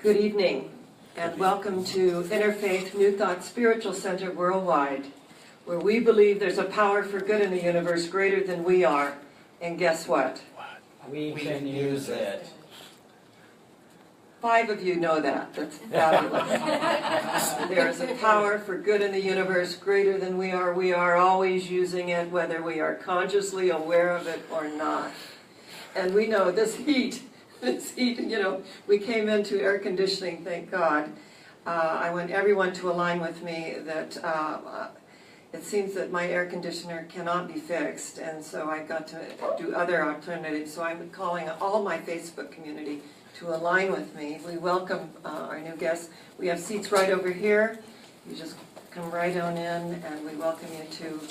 Good evening, and welcome to Interfaith New Thought Spiritual Center Worldwide, where we believe there's a power for good in the universe greater than we are. And guess what? We can use it. 5 of you know that. That's fabulous. There is a power for good in the universe greater than we are. We are always using it, whether we are consciously aware of it or not. And we know this heat, we came into air conditioning, thank God. I want everyone to align with me that it seems that my air conditioner cannot be fixed, and so I got to do other alternatives. So I'm calling all my Facebook community to align with me. We welcome our new guests. We have seats right over here. You just come right on in, and we welcome you to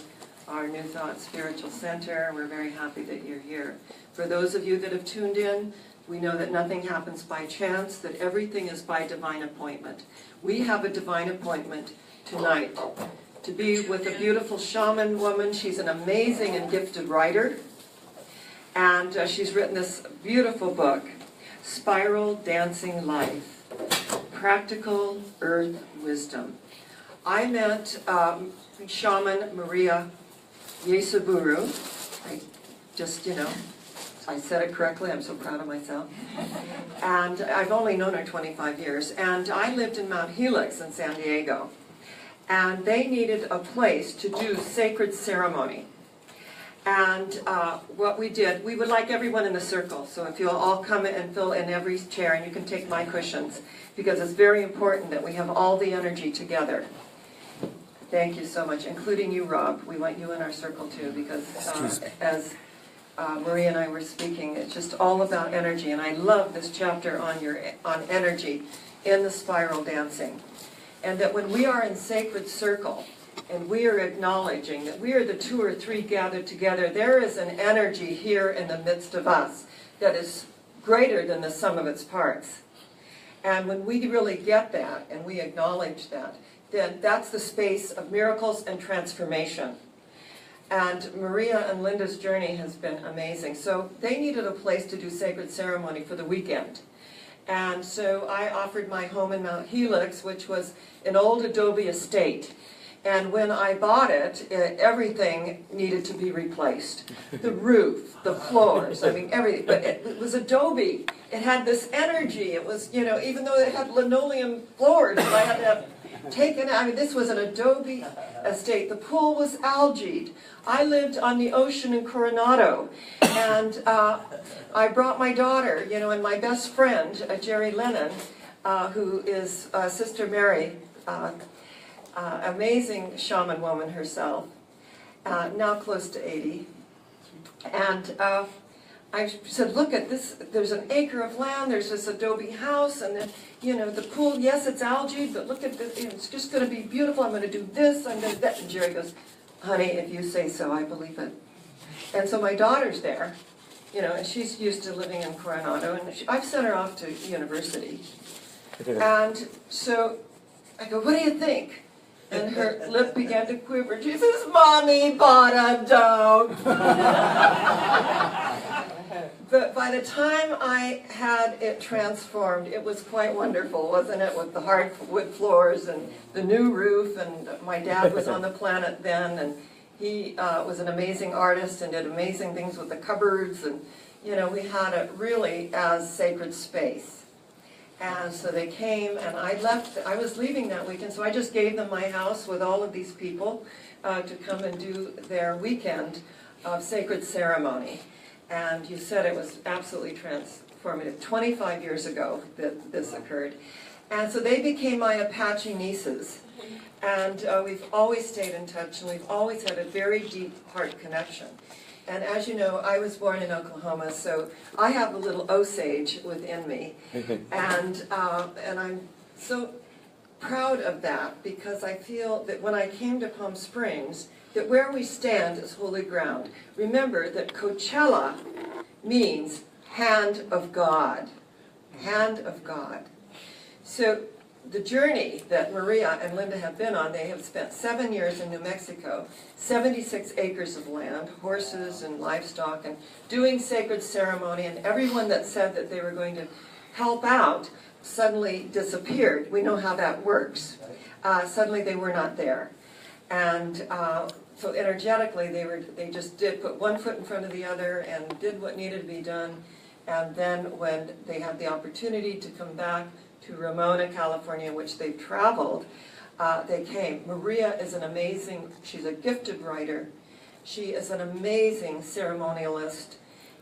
our New Thought Spiritual Center. We're very happy that you're here. For those of you that have tuned in, we know that nothing happens by chance, that everything is by divine appointment. We have a divine appointment tonight to be with a beautiful shaman woman. She's an amazing and gifted writer, and she's written this beautiful book, Spiral Dancing Life, Practical Earth Wisdom. I met shaman Maria Yraceburu. I said it correctly. I'm so proud of myself. And I've only known her 25 years. And I lived in Mount Helix in San Diego. And they needed a place to do sacred ceremony. And what we did, we would like everyone in the circle. So if you'll all come and fill in every chair, and you can take my cushions, because it's very important that we have all the energy together. Thank you so much, including you, Rob. We want you in our circle too, because as Maria and I were speaking, it's just all about energy. And I love this chapter on energy in the spiral dancing. And that when we are in sacred circle, and we are acknowledging that we are the 2 or 3 gathered together, there is an energy here in the midst of us that is greater than the sum of its parts. And when we really get that, and we acknowledge that, then that's the space of miracles and transformation. And Maria and Linda's journey has been amazing. So they needed a place to do sacred ceremony for the weekend. And so I offered my home in Mount Helix, which was an old adobe estate. And when I bought it, everything needed to be replaced. The roof, the floors, everything. But it was adobe. It had this energy. It was, even though it had linoleum floors, I had to have taken, this was an adobe estate. The pool was algaed. I lived on the ocean in Coronado. And I brought my daughter, and my best friend, Jerry Lennon, who is Sister Mary, amazing shaman woman herself, now close to 80. And I said, look at this, there's an acre of land, there's this adobe house, and then, the pool, yes, it's algae, but look at this, it's just going to be beautiful, I'm going to do this, I'm going to do that. And Jerry goes, honey, if you say so, I believe it. And so my daughter's there, and she's used to living in Coronado, and I've sent her off to university. And so I go, what do you think? And her lip began to quiver. She says, Mommy bought a dog. But by the time I had it transformed, it was quite wonderful, wasn't it? With the hardwood floors and the new roof. And my dad was on the planet then. And he was an amazing artist and did amazing things with the cupboards. And, we had it really as sacred space. And so they came, and I was leaving that weekend, so I just gave them my house with all of these people to come and do their weekend of sacred ceremony. And you said it was absolutely transformative. 25 years ago that this occurred. And so they became my Apache nieces. And we've always stayed in touch, and we've always had a very deep heart connection. And as you know, I was born in Oklahoma, so I have a little Osage within me. And I'm so proud of that, because I feel that when I came to Palm Springs, that where we stand is holy ground. Remember that Coachella means hand of God. Hand of God. So the journey that Maria and Linda have been on, they have spent 7 years in New Mexico, 76 acres of land, horses and livestock, and doing sacred ceremony. And everyone that said that they were going to help out suddenly disappeared. We know how that works. Suddenly they were not there. And so energetically they just put one foot in front of the other and did what needed to be done. And then when they had the opportunity to come back to Ramona, California, which they've traveled, they came. Maria is an amazing, she's a gifted writer. She is an amazing ceremonialist.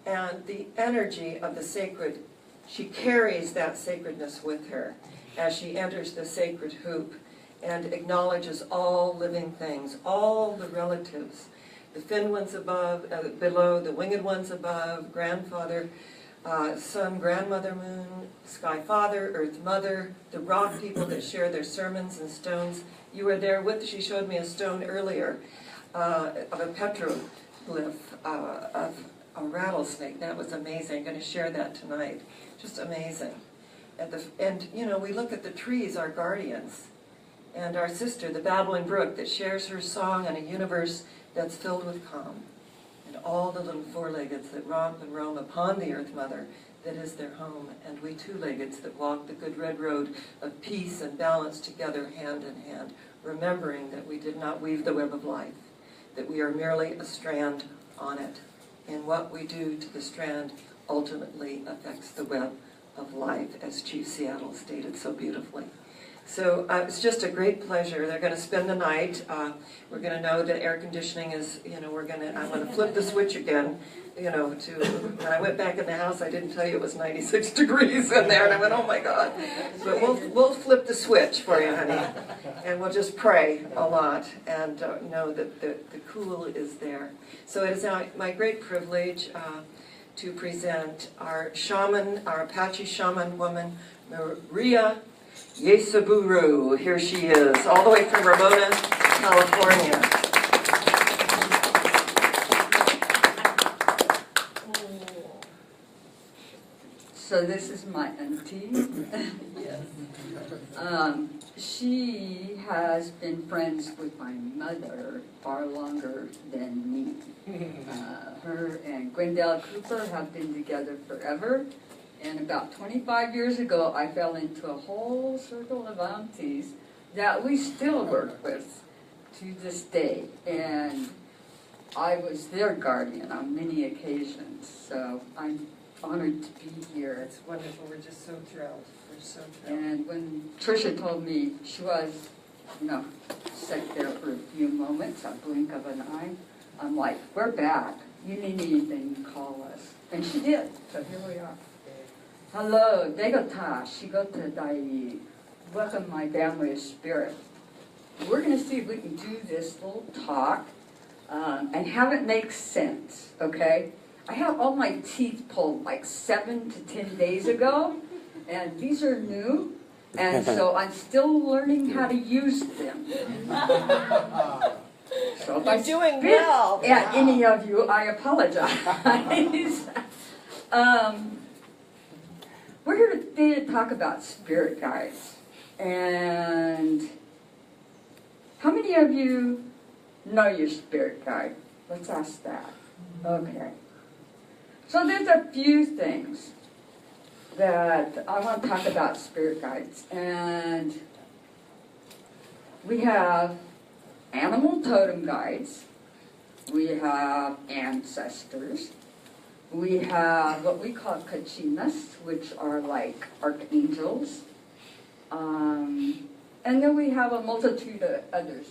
And the energy of the sacred, she carries that sacredness with her as she enters the sacred hoop and acknowledges all living things, all the relatives, the fin ones above, below, the winged ones above, grandfather, sun, grandmother moon, sky father, earth mother, the rock people that share their sermons and stones. You were there with, she showed me a stone earlier of a petroglyph of a rattlesnake. That was amazing. I'm going to share that tonight. Just amazing. And you know, we look at the trees, our guardians, and our sister, the babbling brook, that shares her song in a universe that's filled with calm. And all the little four-leggeds that romp and roam upon the Earth Mother that is their home, and we two-leggeds that walk the good red road of peace and balance together hand in hand, remembering that we did not weave the web of life, that we are merely a strand on it. And what we do to the strand ultimately affects the web of life, as Chief Seattle stated so beautifully. So it's just a great pleasure. They're going to spend the night. We're going to know that air conditioning is, you know, I'm going to flip the switch again, you know, when I went back in the house, I didn't tell you it was 96 degrees in there, and I went, oh my God. But we'll flip the switch for you, honey, and we'll just pray a lot and know that the cool is there. So it is my great privilege to present our shaman, our Apache shaman woman, Maria Yraceburu. Here she is, all the way from Ramona, California. So this is my auntie. Yes. She has been friends with my mother far longer than me. Her and Gwendale Cooper have been together forever. And about 25 years ago, I fell into a whole circle of aunties that we still work with to this day. And I was their guardian on many occasions. So I'm honored to be here. It's wonderful. We're just so thrilled. We're so thrilled. And when Tricia told me she was, sat there for a few moments, a blink of an eye, I'm like, we're back. You need anything, call us. And she did. So here we are. Hello, Degota, Shigota Dai. Welcome my family of spirit. We're going to see if we can do this little talk and have it make sense, okay? I have all my teeth pulled like 7 to 10 days ago, and these are new, and so I'm still learning how to use them. So if I doing well. at any of you, I apologize. We're here today to talk about spirit guides. And how many of you know your spirit guide? Let's ask that. Okay. So there's a few things that I want to talk about spirit guides. And we have animal totem guides. We have ancestors. We have what we call kachinas, which are like archangels. And then we have a multitude of others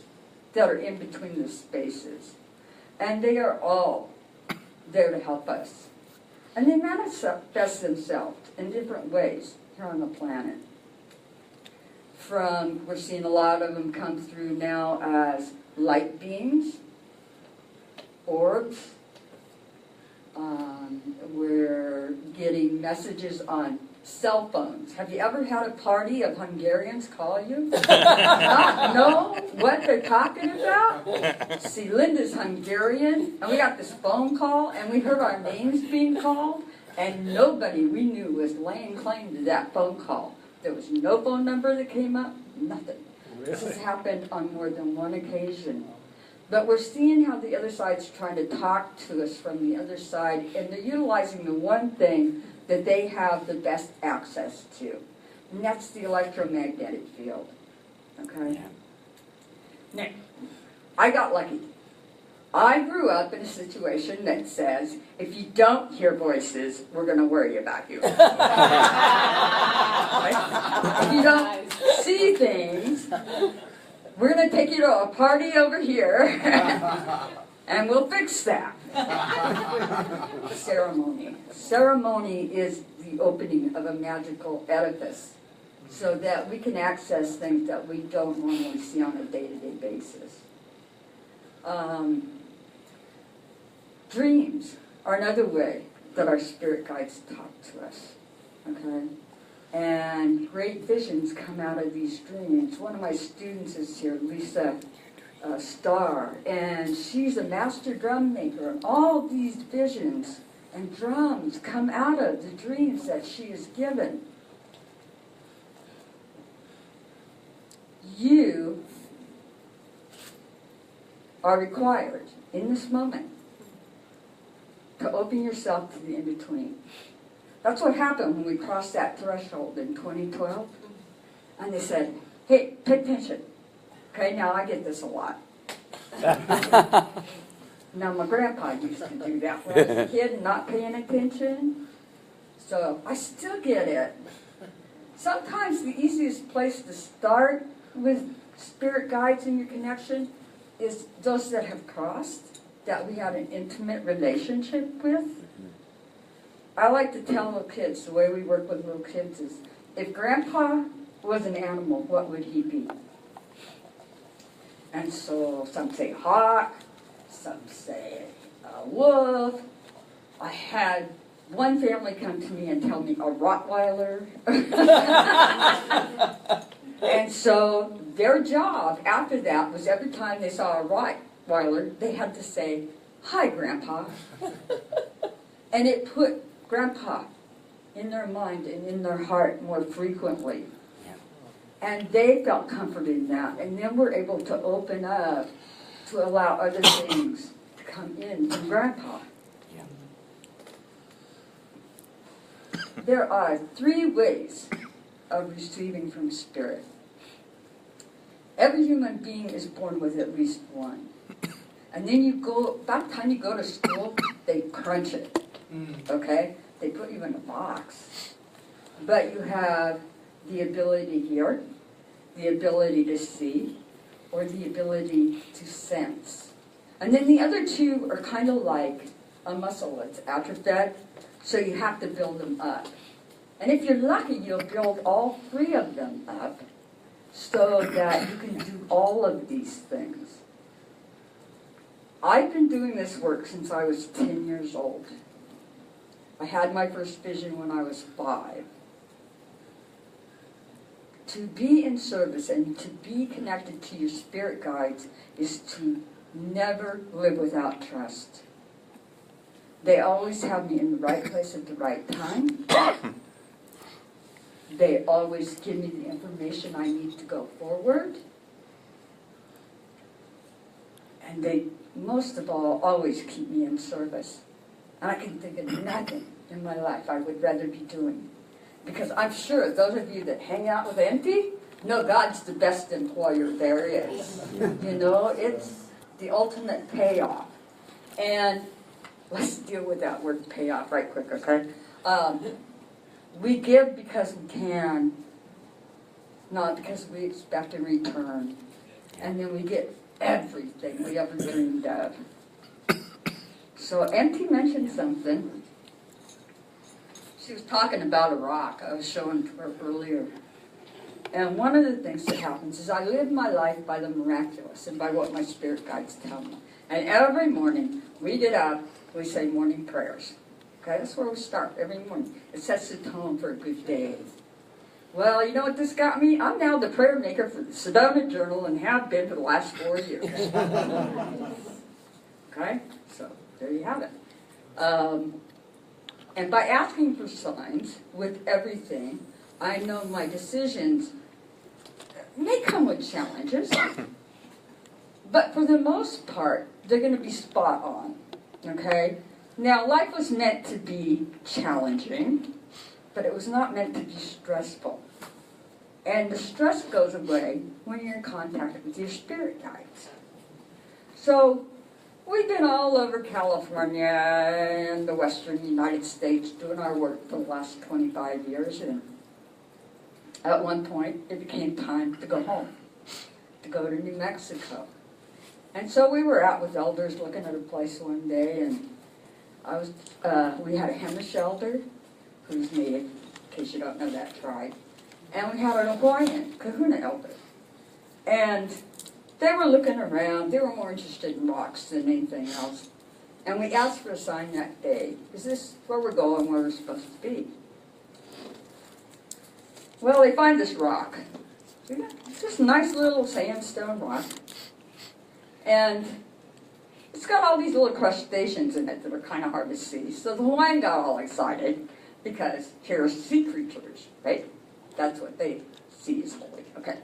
that are in between the spaces. And they are all there to help us. And they manifest themselves in different ways here on the planet. We're seeing a lot of them come through now as light beings, orbs. We're getting messages on cell phones. Have you ever had a party of Hungarians call you? Not know what they're talking about? See, Linda's Hungarian, and we got this phone call, and we heard our names being called, and nobody we knew was laying claim to that phone call. There was no phone number that came up, nothing. Really? This has happened on more than one occasion. But we're seeing how the other side's trying to talk to us from the other side, and they're utilizing the one thing that they have the best access to. And that's the electromagnetic field. Okay? Yeah. Now, I got lucky. I grew up in a situation that says, if you don't hear voices, we're going to worry about you. Right? If you don't see things, we're going to take you to a party over here, and we'll fix that. Ceremony. Ceremony is the opening of a magical edifice so that we can access things that we don't normally see on a day-to-day basis. Dreams are another way that our spirit guides talk to us, okay? And great visions come out of these dreams. One of my students is here, Lisa Starr, and she's a master drum maker. And all these visions and drums come out of the dreams that she is given. You are required in this moment to open yourself to the in-between. That's what happened when we crossed that threshold in 2012. And they said, hey, pay attention. Okay, now I get this a lot. Now my grandpa used to do that when I was a kid and not paying attention. So I still get it. Sometimes the easiest place to start with spirit guides in your connection is those that have crossed, that we had an intimate relationship with. I like to tell little kids, the way we work with little kids is, if Grandpa was an animal, what would he be? And so some say hawk, some say a wolf. I had one family come to me and tell me a Rottweiler. And so their job after that was every time they saw a Rottweiler, they had to say, hi, Grandpa. And it put Grandpa in their mind and in their heart more frequently. And they felt comfort in that. And then we're able to open up to allow other things to come in from Grandpa. There are 3 ways of receiving from Spirit. Every human being is born with at least one. And then you go, by the time you go to school, they crunch it. Okay? They put you in a box. But you have the ability to hear, the ability to see, or the ability to sense. And then the other 2 are kind of like a muscle that's atrophied, so you have to build them up. And if you're lucky, you'll build all 3 of them up so that you can do all of these things. I've been doing this work since I was 10 years old. I had my first vision when I was 5. To be in service and to be connected to your spirit guides is to never live without trust. They always have me in the right place at the right time. They always give me the information I need to go forward. And they, most of all, always keep me in service. And I can think of nothing in my life I would rather be doing. Because I'm sure those of you that hang out with Empty know God's the best employer there is. You know, it's the ultimate payoff. And let's deal with that word payoff right quick, okay? We give because we can, not because we expect in return. And then we get everything we ever dreamed of. So Empty mentioned something. She was talking about a rock I was showing to her earlier. And one of the things that happens is I live my life by the miraculous and by what my spirit guides tell me. And every morning, we get up, we say morning prayers. Okay, that's where we start every morning. It sets the tone for a good day. Well, you know what this got me? I'm now the prayer maker for the Sedona Journal and have been for the last 4 years. Okay, so there you have it. And by asking for signs with everything, I know my decisions may come with challenges, but for the most part, they're going to be spot on. Okay? Now, life was meant to be challenging, but it was not meant to be stressful. And the stress goes away when you're in contact with your spirit guides. So we've been all over California and the western United States doing our work for the last 25 years. And at one point, it became time to go home, to go to New Mexico. And so we were out with elders looking at a place one day, and we had a Hema elder, who's Native, in case you don't know that tribe, and we had an Hawaiian Kahuna elder. And they were looking around. They were more interested in rocks than anything else. And we asked for a sign that day. Is this where we're going, where we're supposed to be? Well, they find this rock. It's this nice little sandstone rock. And it's got all these little crustaceans in it that are kind of hard to see. So the Hawaiian got all excited because here's sea creatures, right? That's what they see as holy. Okay.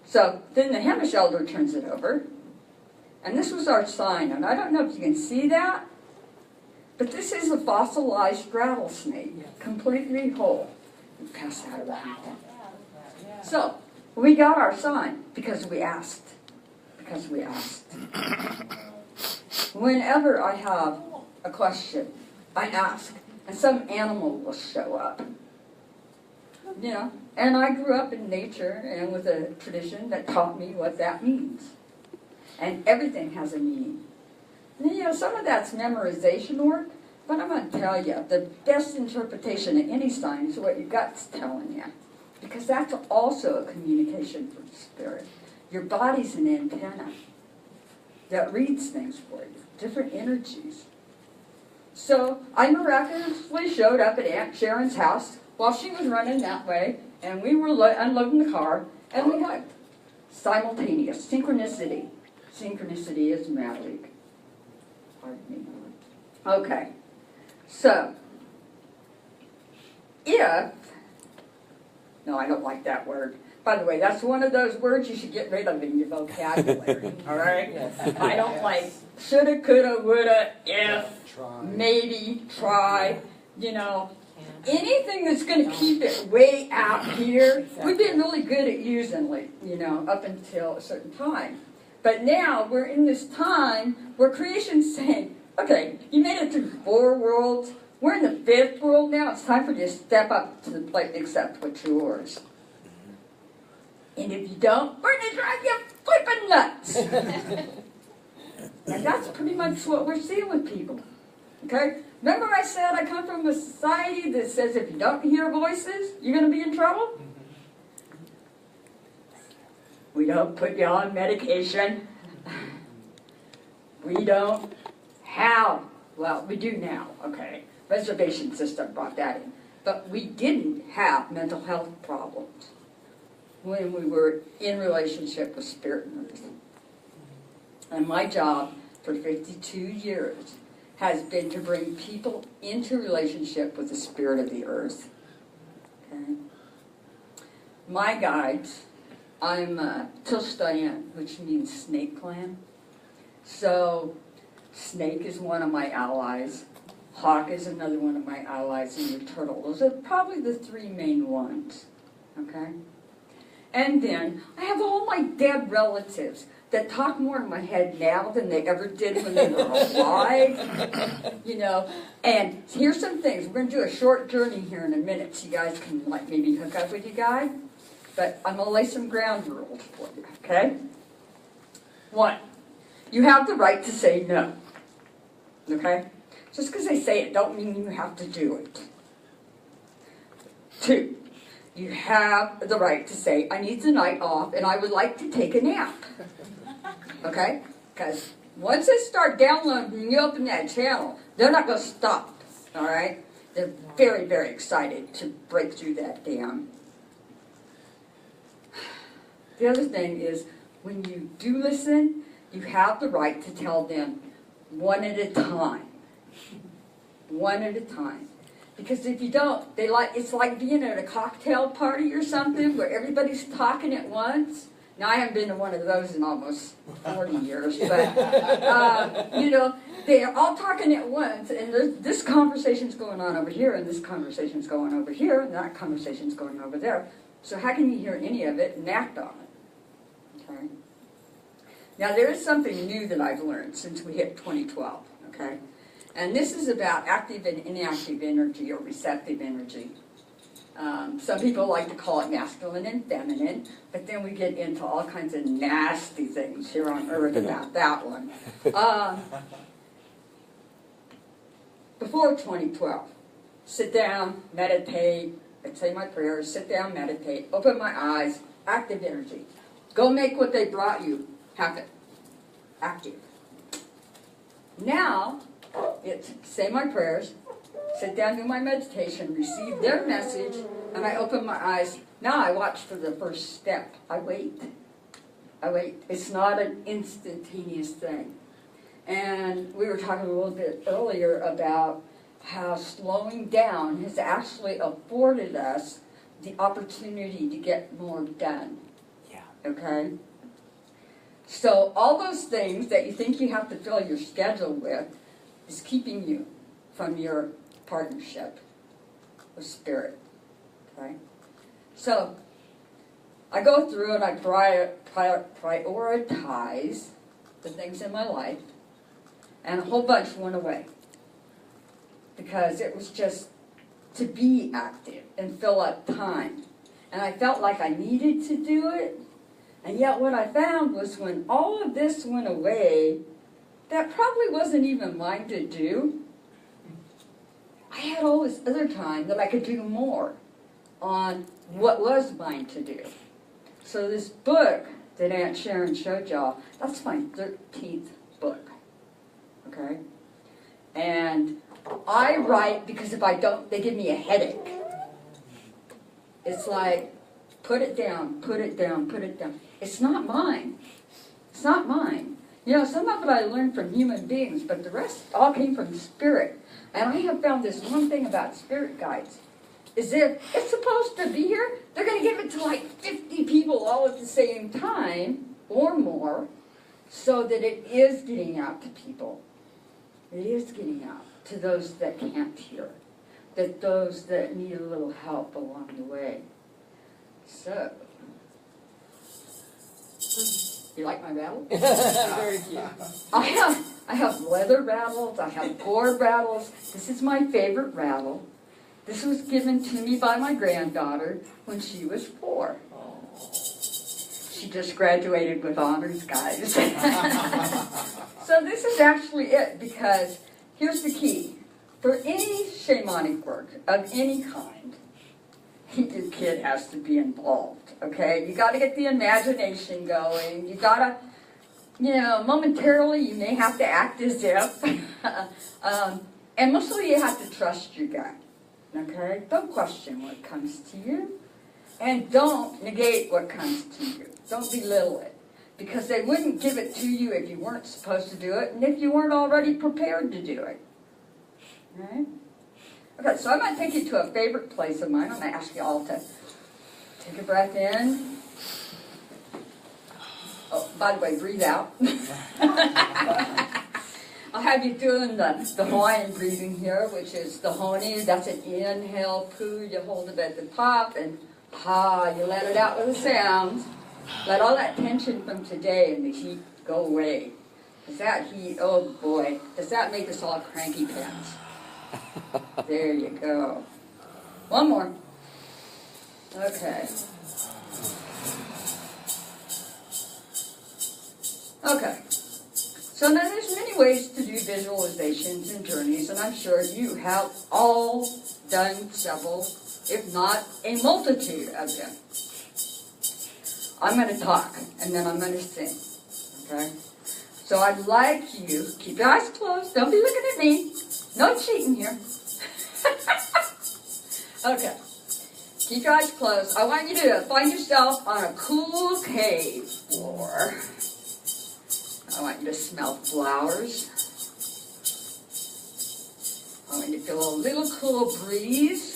So then the Hema elder turns it over. And this was our sign. And I don't know if you can see that, but this is a fossilized rattlesnake, completely whole. We pass that around. So we got our sign because we asked. Because we asked. Whenever I have a question, I ask, and some animal will show up. You know, and I grew up in nature and with a tradition that taught me what that means. And everything has a meaning. And, you know, some of that's memorization work, but I'm going to tell you, the best interpretation of any sign is what your gut's telling you. Because that's also a communication from spirit. Your body's an antenna that reads things for you, different energies. So I miraculously showed up at Aunt Sharon's house while she was running that way, and we were unloading the car, and we hugged. Simultaneous. Synchronicity. Synchronicity is magic. Pardon me. Okay. So, no, I don't like that word. By the way, that's one of those words you should get rid of in your vocabulary, all right? Yes. I don't like shoulda, coulda, woulda, if, try. Maybe, try, you know. Anything that's going to keep it way out here, we've been really good at using, like, you know, up until a certain time. But now we're in this time where creation's saying, okay, you made it through 4 worlds. We're in the 5th world now. It's time for you to step up to the plate and accept what's yours. And if you don't, we're going to drive you flipping nuts. And that's pretty much what we're seeing with people. Okay? Remember I said I come from a society that says if you don't hear voices, you're going to be in trouble? We don't put you on medication. We don't have, well, we do now, okay. Reservation system brought that in. But we didn't have mental health problems when we were in relationship with spirit and earth. And my job for 52 years has been to bring people into relationship with the spirit of the earth. Okay? My guides, I'm Tilstayan, which means snake clan. So snake is one of my allies. Hawk is another one of my allies, and the turtle. Those are probably the 3 main ones. Okay? And then I have all my dead relatives that talk more in my head now than they ever did when they were alive. You know, and here's some things. We're going to do a short journey here in a minute so you guys can like maybe hook up with your guide. But I'm going to lay some ground rules for you, okay? 1, you have the right to say no, okay? Just because they say it don't mean you have to do it. 2, you have the right to say, I need the night off and I would like to take a nap. Okay? Because once they start downloading you open that channel, they're not going to stop. All right? They're very, very excited to break through that dam. The other thing is, when you do listen, you have the right to tell them one at a time. One at a time. Because if you don't, it's like being at a cocktail party or something where everybody's talking at once. Now, I haven't been to one of those in almost 40 years, but, you know, they're all talking at once, and this conversation's going on over here, and this conversation's going over here, and that conversation's going over there. So how can you hear any of it and act on it? Okay. Now there is something new that I've learned since we hit 2012. Okay. And this is about active and inactive energy or receptive energy. Some people like to call it masculine and feminine, but then we get into all kinds of nasty things here on earth about that one. Before 2012, sit down, meditate, I'd say my prayers, sit down, meditate, open my eyes, active energy. Go make what they brought you happen. Active. Now, it's say my prayers, sit down, do my meditation, receive their message, and I open my eyes. Now I watch for the first step. I wait. I wait. It's not an instantaneous thing. And we were talking a little bit earlier about how slowing down has actually afforded us the opportunity to get more done. Yeah. Okay? So all those things that you think you have to fill your schedule with is keeping you from your partnership with Spirit. Okay? So I go through and I prioritize the things in my life, and a whole bunch went away because it was just to be active and fill up time. And I felt like I needed to do it, and yet what I found was when all of this went away, that probably wasn't even mine to do. I had all this other time that I could do more on what was mine to do. So this book that Aunt Sharron showed y'all, that's my 13th book, okay? And I write because if I don't, they give me a headache. It's like, put it down, put it down, put it down. It's not mine. It's not mine. You know, some of it I learned from human beings, but the rest all came from Spirit. And I have found this one thing about Spirit guides, is if it's supposed to be here, they're going to give it to like 50 people all at the same time, or more, so that it is getting out to people. It is getting out to those that can't hear, that those that need a little help along the way. So, you like my rattle? Very cute. I have leather rattles, I have gourd rattles. This is my favorite rattle. This was given to me by my granddaughter when she was 4. She just graduated with honors, guys. So this is actually it, because here's the key. For any shamanic work of any kind, your kid has to be involved, okay? You got to get the imagination going. You got to, you know, momentarily you may have to act as if. And mostly you have to trust your gut, okay? Don't question what comes to you. And don't negate what comes to you. Don't belittle it. Because they wouldn't give it to you if you weren't supposed to do it, and if you weren't already prepared to do it. Right? Okay, so I'm going to take you to a favorite place of mine. I'm going to ask you all to take a breath in. Oh, by the way, breathe out. I'll have you doing the Hawaiian breathing here, which is the honi. That's an inhale, pu. You hold it at the top, and ha, you let it out with a sound. Let all that tension from today and the heat go away. Does that heat, oh boy, does that make us all cranky pants? There you go. One more. Okay. Okay. So now there's many ways to do visualizations and journeys, and I'm sure you have all done several, if not a multitude of them. I'm going to talk, and then I'm going to sing, okay? So I'd like you, keep your eyes closed, don't be looking at me. No cheating here. Okay. Keep your eyes closed. I want you to find yourself on a cool cave floor. I want you to smell flowers. I want you to feel a little cool breeze.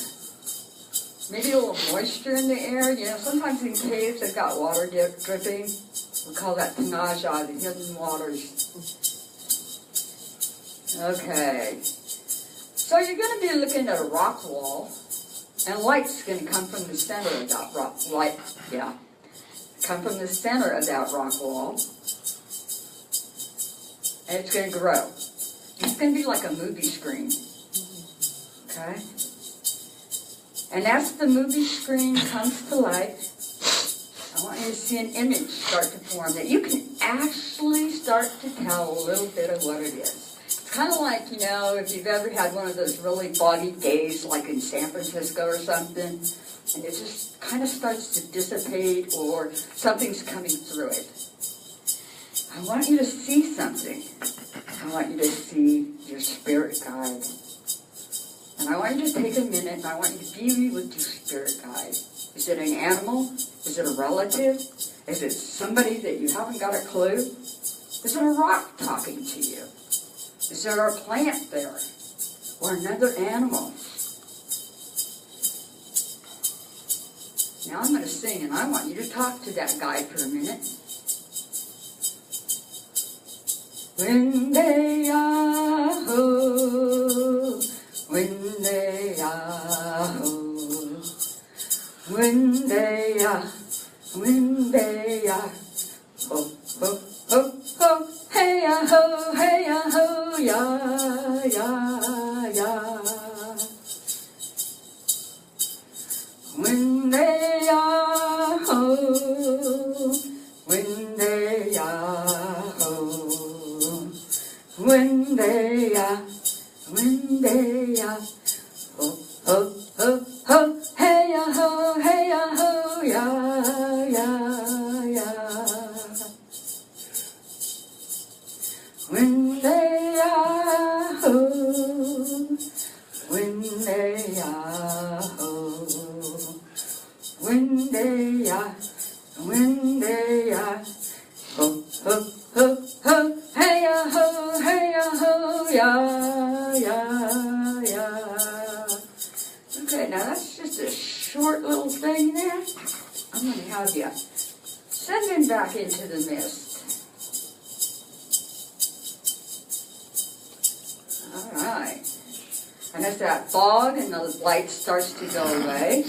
Maybe a little moisture in the air. You know, sometimes in caves they've got water dripping. We call that tanaja, the hidden waters. Okay. So you're going to be looking at a rock wall. And light's going to come from the center of that rock. Light, yeah. Come from the center of that rock wall. And it's going to grow. It's going to be like a movie screen. Okay? And as the movie screen comes to life, I want you to see an image start to form that you can actually start to tell a little bit of what it is. It's kind of like, if you've ever had one of those really foggy days, like in San Francisco or something, and it just kind of starts to dissipate or something's coming through it. I want you to see something. I want you to see your spirit guide. And I want you to take a minute and I want you to be with your spirit guide. Is it an animal? Is it a relative? Is it somebody that you haven't got a clue? Is it a rock talking to you? Is there a plant there? Or another animal? Now I'm going to sing and I want you to talk to that guide for a minute. Windeyaho, windeyaho, windeya, windeya, ho, ho, ho, ho, hey-ya-ho, hey-ya-ho, ya, ya, ya. Windeyaho, windeyaho, windeya, windeya, ho, ho, ho, ho, hey-ya-ho, hey-ya-ho, ya, ya, ya. Windeyaho, windeyaho, windeya, windeya, ho, ho, ho, ho, hey-ya-ho, hey-ya-ho, ya, ya, ya. Okay, now that's just a short little thing there. I'm going to have you sending back into the mist. All right. And as that fog and the light starts to go away,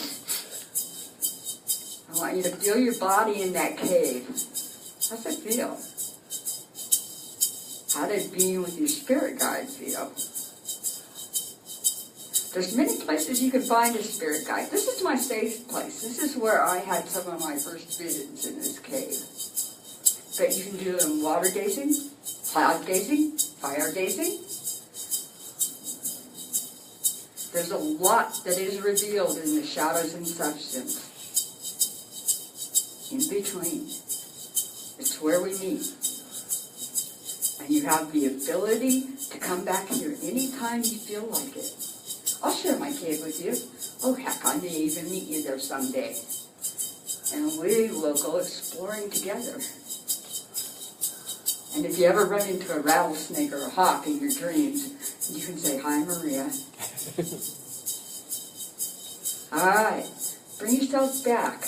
I want you to feel your body in that cave. How's it feel? How did being with your spirit guide feel? There's many places you can find a spirit guide. This is my safe place. This is where I had some of my first visions in this cave. But you can do it in water gazing, cloud gazing, fire gazing. There's a lot that is revealed in the shadows and substance. In between. It's where we meet. And you have the ability to come back here anytime you feel like it. I'll share my cave with you. Oh heck, I may even meet you there someday. And we will go exploring together. And if you ever run into a rattlesnake or a hawk in your dreams, you can say, "Hi, Maria." All right, bring yourself back.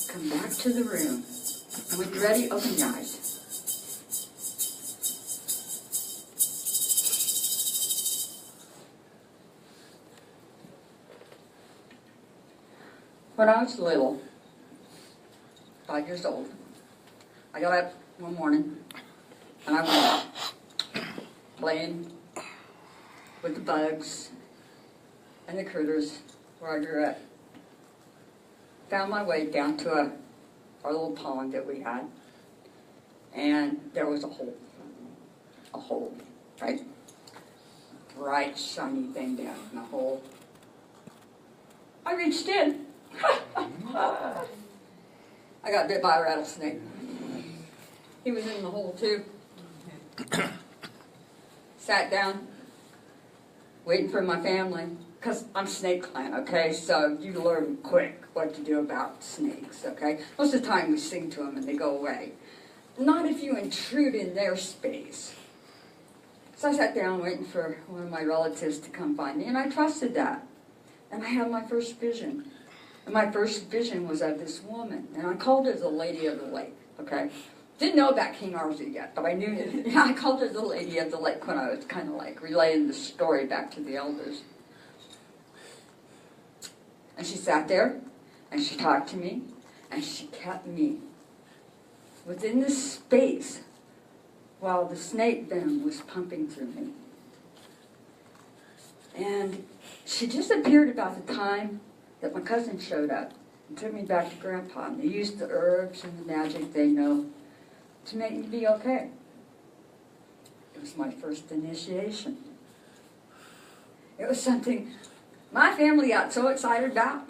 Come back to the room. And when you're ready, open your eyes. When I was little, 5 years old, I got up one morning and I went out playing with the bugs and the critters where I grew up. Found my way down to our little pond that we had, and there was a hole, right? Bright, shiny thing down in the hole. I reached in. I got bit by a rattlesnake. He was in the hole too. Sat down, waiting for my family, because I'm snake clan, okay? So you learn quick what to do about snakes, okay? Most of the time we sing to them and they go away. Not if you intrude in their space. So I sat down waiting for one of my relatives to come find me, and I trusted that. And I had my first vision. And my first vision was of this woman, and I called her the Lady of the Lake, okay? Didn't know about King Arthur yet, but I knew that. I called her the Lady of the Lake when I was kind of like relaying the story back to the elders. And she sat there, and she talked to me, and she kept me within this space while the snake venom was pumping through me. And she disappeared about the time that my cousin showed up and took me back to Grandpa. And they used the herbs and the magic they know to make me be okay. It was my first initiation. It was something my family got so excited about.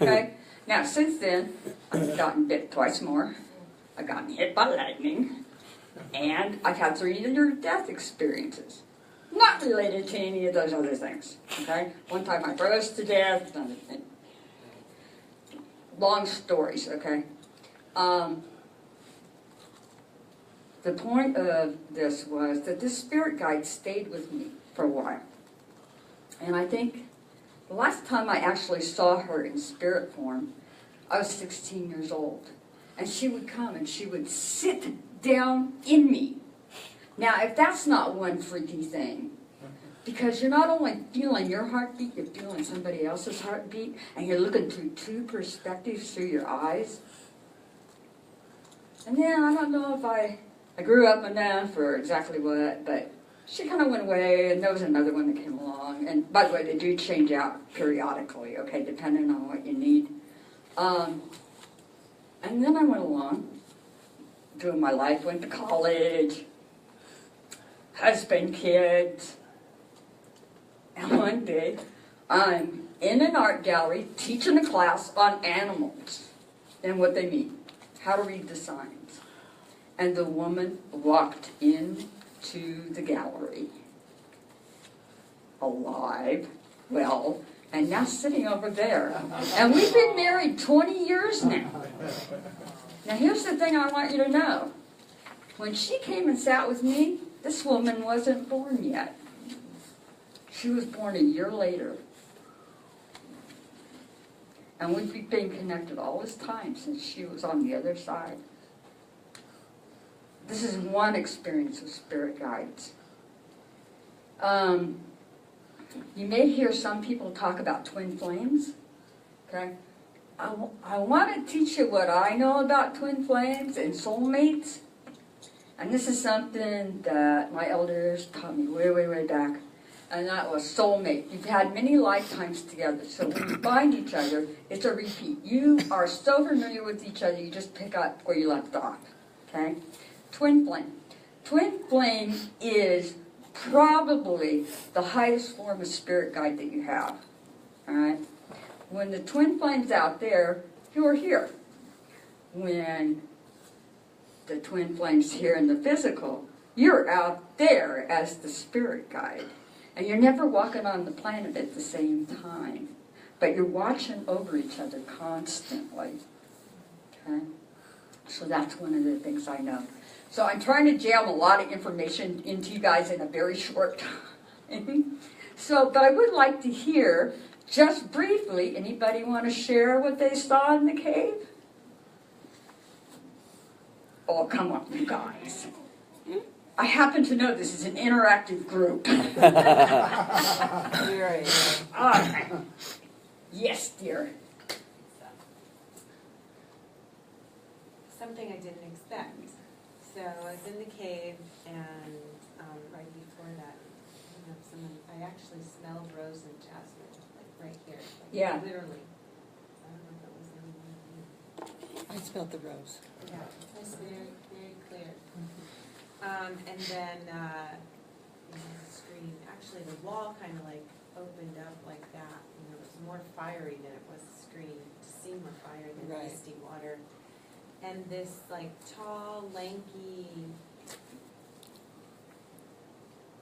Okay? Now, since then, I've gotten bit twice more. I've gotten hit by lightning. And I've had 3 near-death experiences. Not related to any of those other things. Okay? One time I froze to death. Long stories, okay? The point of this was that this spirit guide stayed with me for a while. And I think the last time I actually saw her in spirit form, I was 16 years old. And she would come and she would sit down in me. Now, if that's not one freaky thing, because you're not only feeling your heartbeat, you're feeling somebody else's heartbeat, and you're looking through 2 perspectives through your eyes. And then, I don't know if I grew up enough or exactly what, but she kind of went away, and there was another one that came along. And by the way, they do change out periodically, okay, depending on what you need. And then I went along, doing my life, went to college, husband, kids. And one day, I'm in an art gallery teaching a class on animals and what they mean, how to read the signs. And the woman walked into the gallery, alive, well, and now sitting over there. And we've been married 20 years now. Now here's the thing I want you to know. When she came and sat with me, this woman wasn't born yet. She was born a year later. And we've been connected all this time since she was on the other side. This is one experience with spirit guides. You may hear some people talk about twin flames. Okay? I want to teach you what I know about twin flames and soulmates. And this is something that my elders taught me way, way, way back. And that was soulmate. You've had many lifetimes together. So when you find each other, it's a repeat. You are so familiar with each other, you just pick up where you left off. Okay? Twin flame. Twin flame is probably the highest form of spirit guide that you have. All right? When the twin flame's out there, you're here. When the twin flame's here in the physical, you're out there as the spirit guide. And you're never walking on the planet at the same time. But you're watching over each other constantly. Okay? So that's one of the things I know. So I'm trying to jam a lot of information into you guys in a very short time. But I would like to hear, just briefly, anybody want to share what they saw in the cave? Oh, come on, you guys. I happen to know this is an interactive group. All right. Yes, dear. Something I didn't expect. So I was in the cave, and right before that, I actually smelled rose and jasmine, like right here. Like Yeah. Literally. I don't know if it was anyone of you. I smelled the rose. Yeah, it was very, very clear. And then the screen, actually the wall kind of like opened up like that. It was more fiery than it was the screen. It seemed more fiery than Right. misty water. And this like tall, lanky,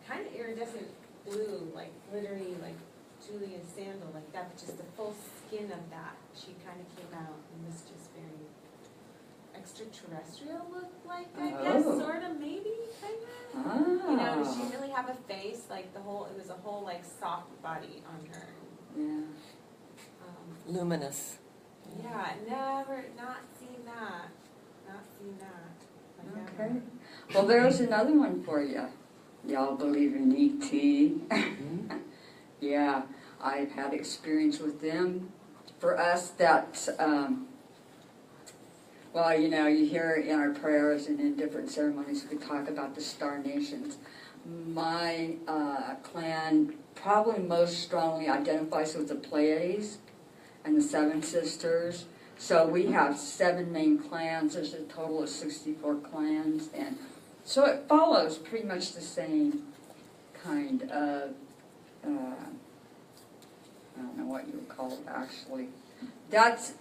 kind of iridescent blue, like glittery, like Julian sandal, like that, but just the full skin of that. She kind of came out and was just very extraterrestrial, looked like, I guess, Oh. sort of, maybe, kind of. Ah. You know, she didn't really have a face, like it was a whole like soft body on her. Yeah. Luminous. Yeah, never, not seen that. Not seen that. Like, Okay. never. Well, there's another one for you. Y'all believe in E.T.? Yeah. I've had experience with them. For us, that's, well, you know, you hear in our prayers and in different ceremonies, we talk about the star nations. My clan probably most strongly identifies with the Pleiades and the Seven Sisters. So we have 7 main clans. There's a total of 64 clans. And so it follows pretty much the same kind of, I don't know what you would call it actually. That's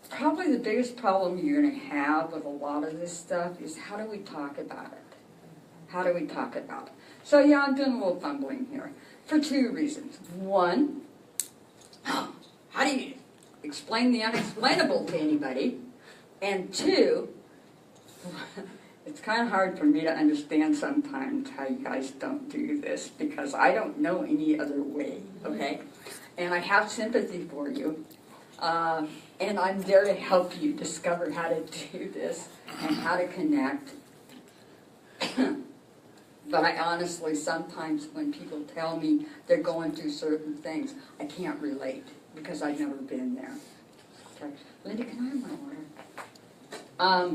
probably the biggest problem you're going to have with a lot of this stuff is how do we talk about it? How do we talk about it? So yeah, I'm doing a little fumbling here for 2 reasons. One, how do you explain the unexplainable to anybody? And 2, it's kind of hard for me to understand sometimes how you guys don't do this because I don't know any other way, okay? And I have sympathy for you. And I'm there to help you discover how to do this and how to connect. But I honestly, sometimes when people tell me they're going through certain things, I can't relate because I've never been there. Okay. Linda, can I have my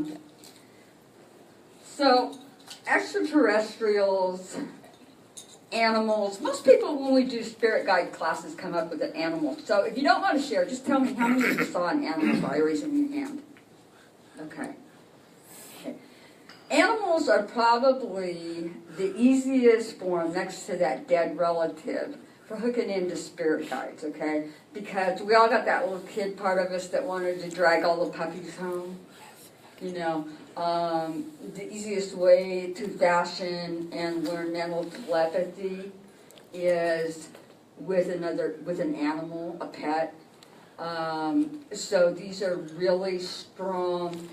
water? So, extraterrestrials, animals, most people when we do spirit guide classes come up with an animal. So if you don't want to share, just tell me how many of you saw an animal by raising your hand. Okay. Animals are probably the easiest form next to that dead relative for hooking into spirit guides, okay? Because we all got that little kid part of us that wanted to drag all the puppies home. You know, the easiest way to fashion and learn mental telepathy is with an animal, a pet. So these are really strong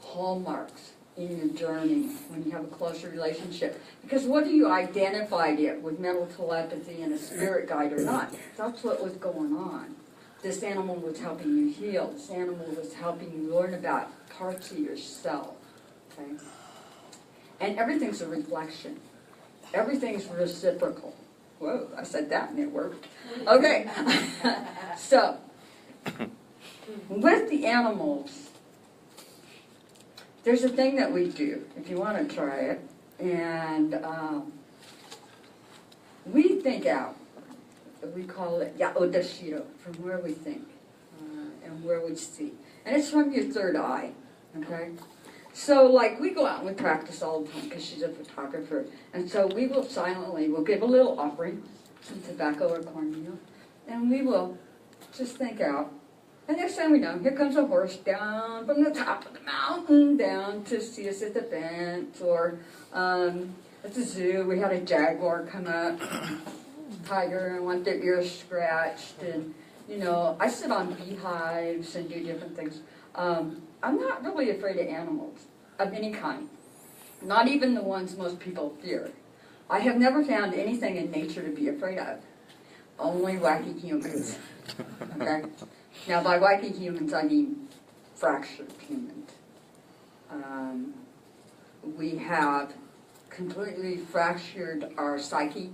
hallmarks in your journey when you have a closer relationship. Because whether you identified it with mental telepathy and a spirit guide or not, that's what was going on. This animal was helping you heal. This animal was helping you learn about parts of yourself. Okay? And everything's a reflection. Everything's reciprocal. Whoa, I said that and it worked. Okay. So, with the animals, there's a thing that we do, if you want to try it, and we think out. We call it yaodashiro, from where we think and where we see. And it's from your third eye, okay? So, like, we go out and we practice all the time because she's a photographer. And so we will silently, we'll give a little offering, some tobacco or cornmeal, and we will just think out. And next time we know, here comes a horse down from the top of the mountain down to see us at the fence. Or at the zoo, we had a jaguar come up, tiger, and want their ears scratched. And, you know, I sit on beehives and do different things. I'm not really afraid of animals of any kind, not even the ones most people fear. I have never found anything in nature to be afraid of, only wacky humans. Okay? Now, by wacky humans, I mean fractured humans. We have completely fractured our psyche,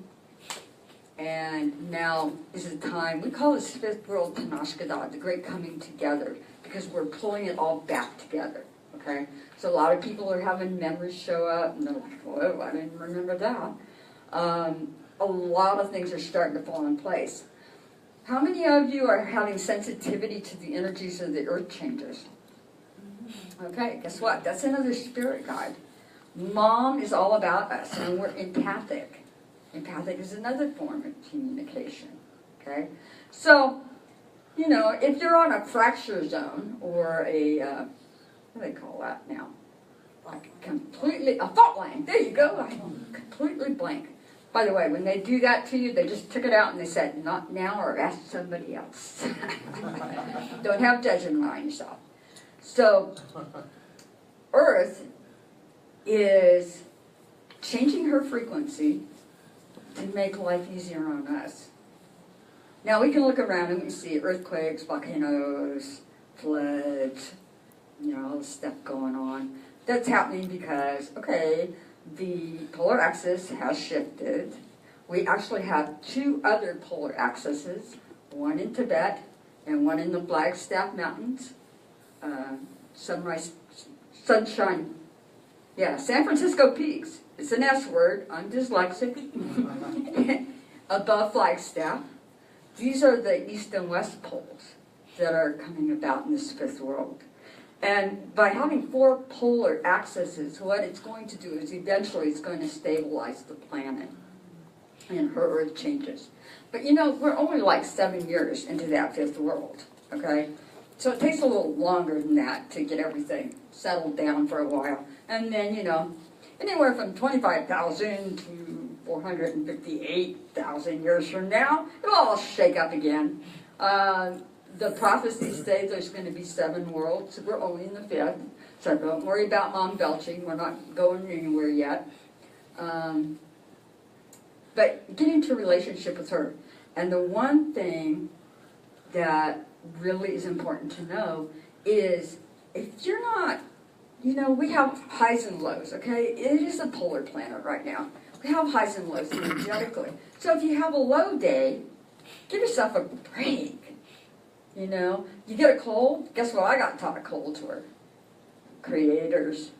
and now is the time, we call this fifth world Tanashkada, the great coming together, because we're pulling it all back together, okay? So a lot of people are having memories show up, and they're like, whoa, I didn't remember that. A lot of things are starting to fall in place. How many of you are having sensitivity to the energies of the earth changes? Okay, guess what? That's another spirit guide. Mom is all about us, and we're empathic. Empathic is another form of communication, okay? So, you know, if you're on a fracture zone, or a, what do they call that now? Like a fault line. There you go. I'm completely blank. By the way, when they do that to you, they just took it out and they said, not now, or ask somebody else. Don't have judgment on yourself. So, Earth is changing her frequency to make life easier on us. Now, we can look around and we see earthquakes, volcanoes, floods, you know, all this stuff going on. That's happening because, okay, the polar axis has shifted. We actually have 2 other polar axes. one in Tibet and one in the Flagstaff Mountains. Sunshine. Yeah, San Francisco Peaks. It's an S word. I'm dyslexic. Above Flagstaff. These are the east and west poles that are coming about in this fifth world. And by having 4 polar axes, what it's going to do is eventually it's going to stabilize the planet and her Earth changes. But you know, we're only like 7 years into that fifth world, okay? So it takes a little longer than that to get everything settled down for a while. And then, you know, anywhere from 25,000 to 458,000 years from now, it'll all shake up again. The prophecies say there's going to be 7 worlds. We're only in the 5th, so don't worry about Mom belching. We're not going anywhere yet. But get into a relationship with her. And the one thing that really is important to know is if you're not, you know, we have highs and lows, okay? It is a polar planet right now. We have highs and lows energetically. So if you have a low day, give yourself a break. You know, you get a cold, guess what I got taught a cold tour? Creator's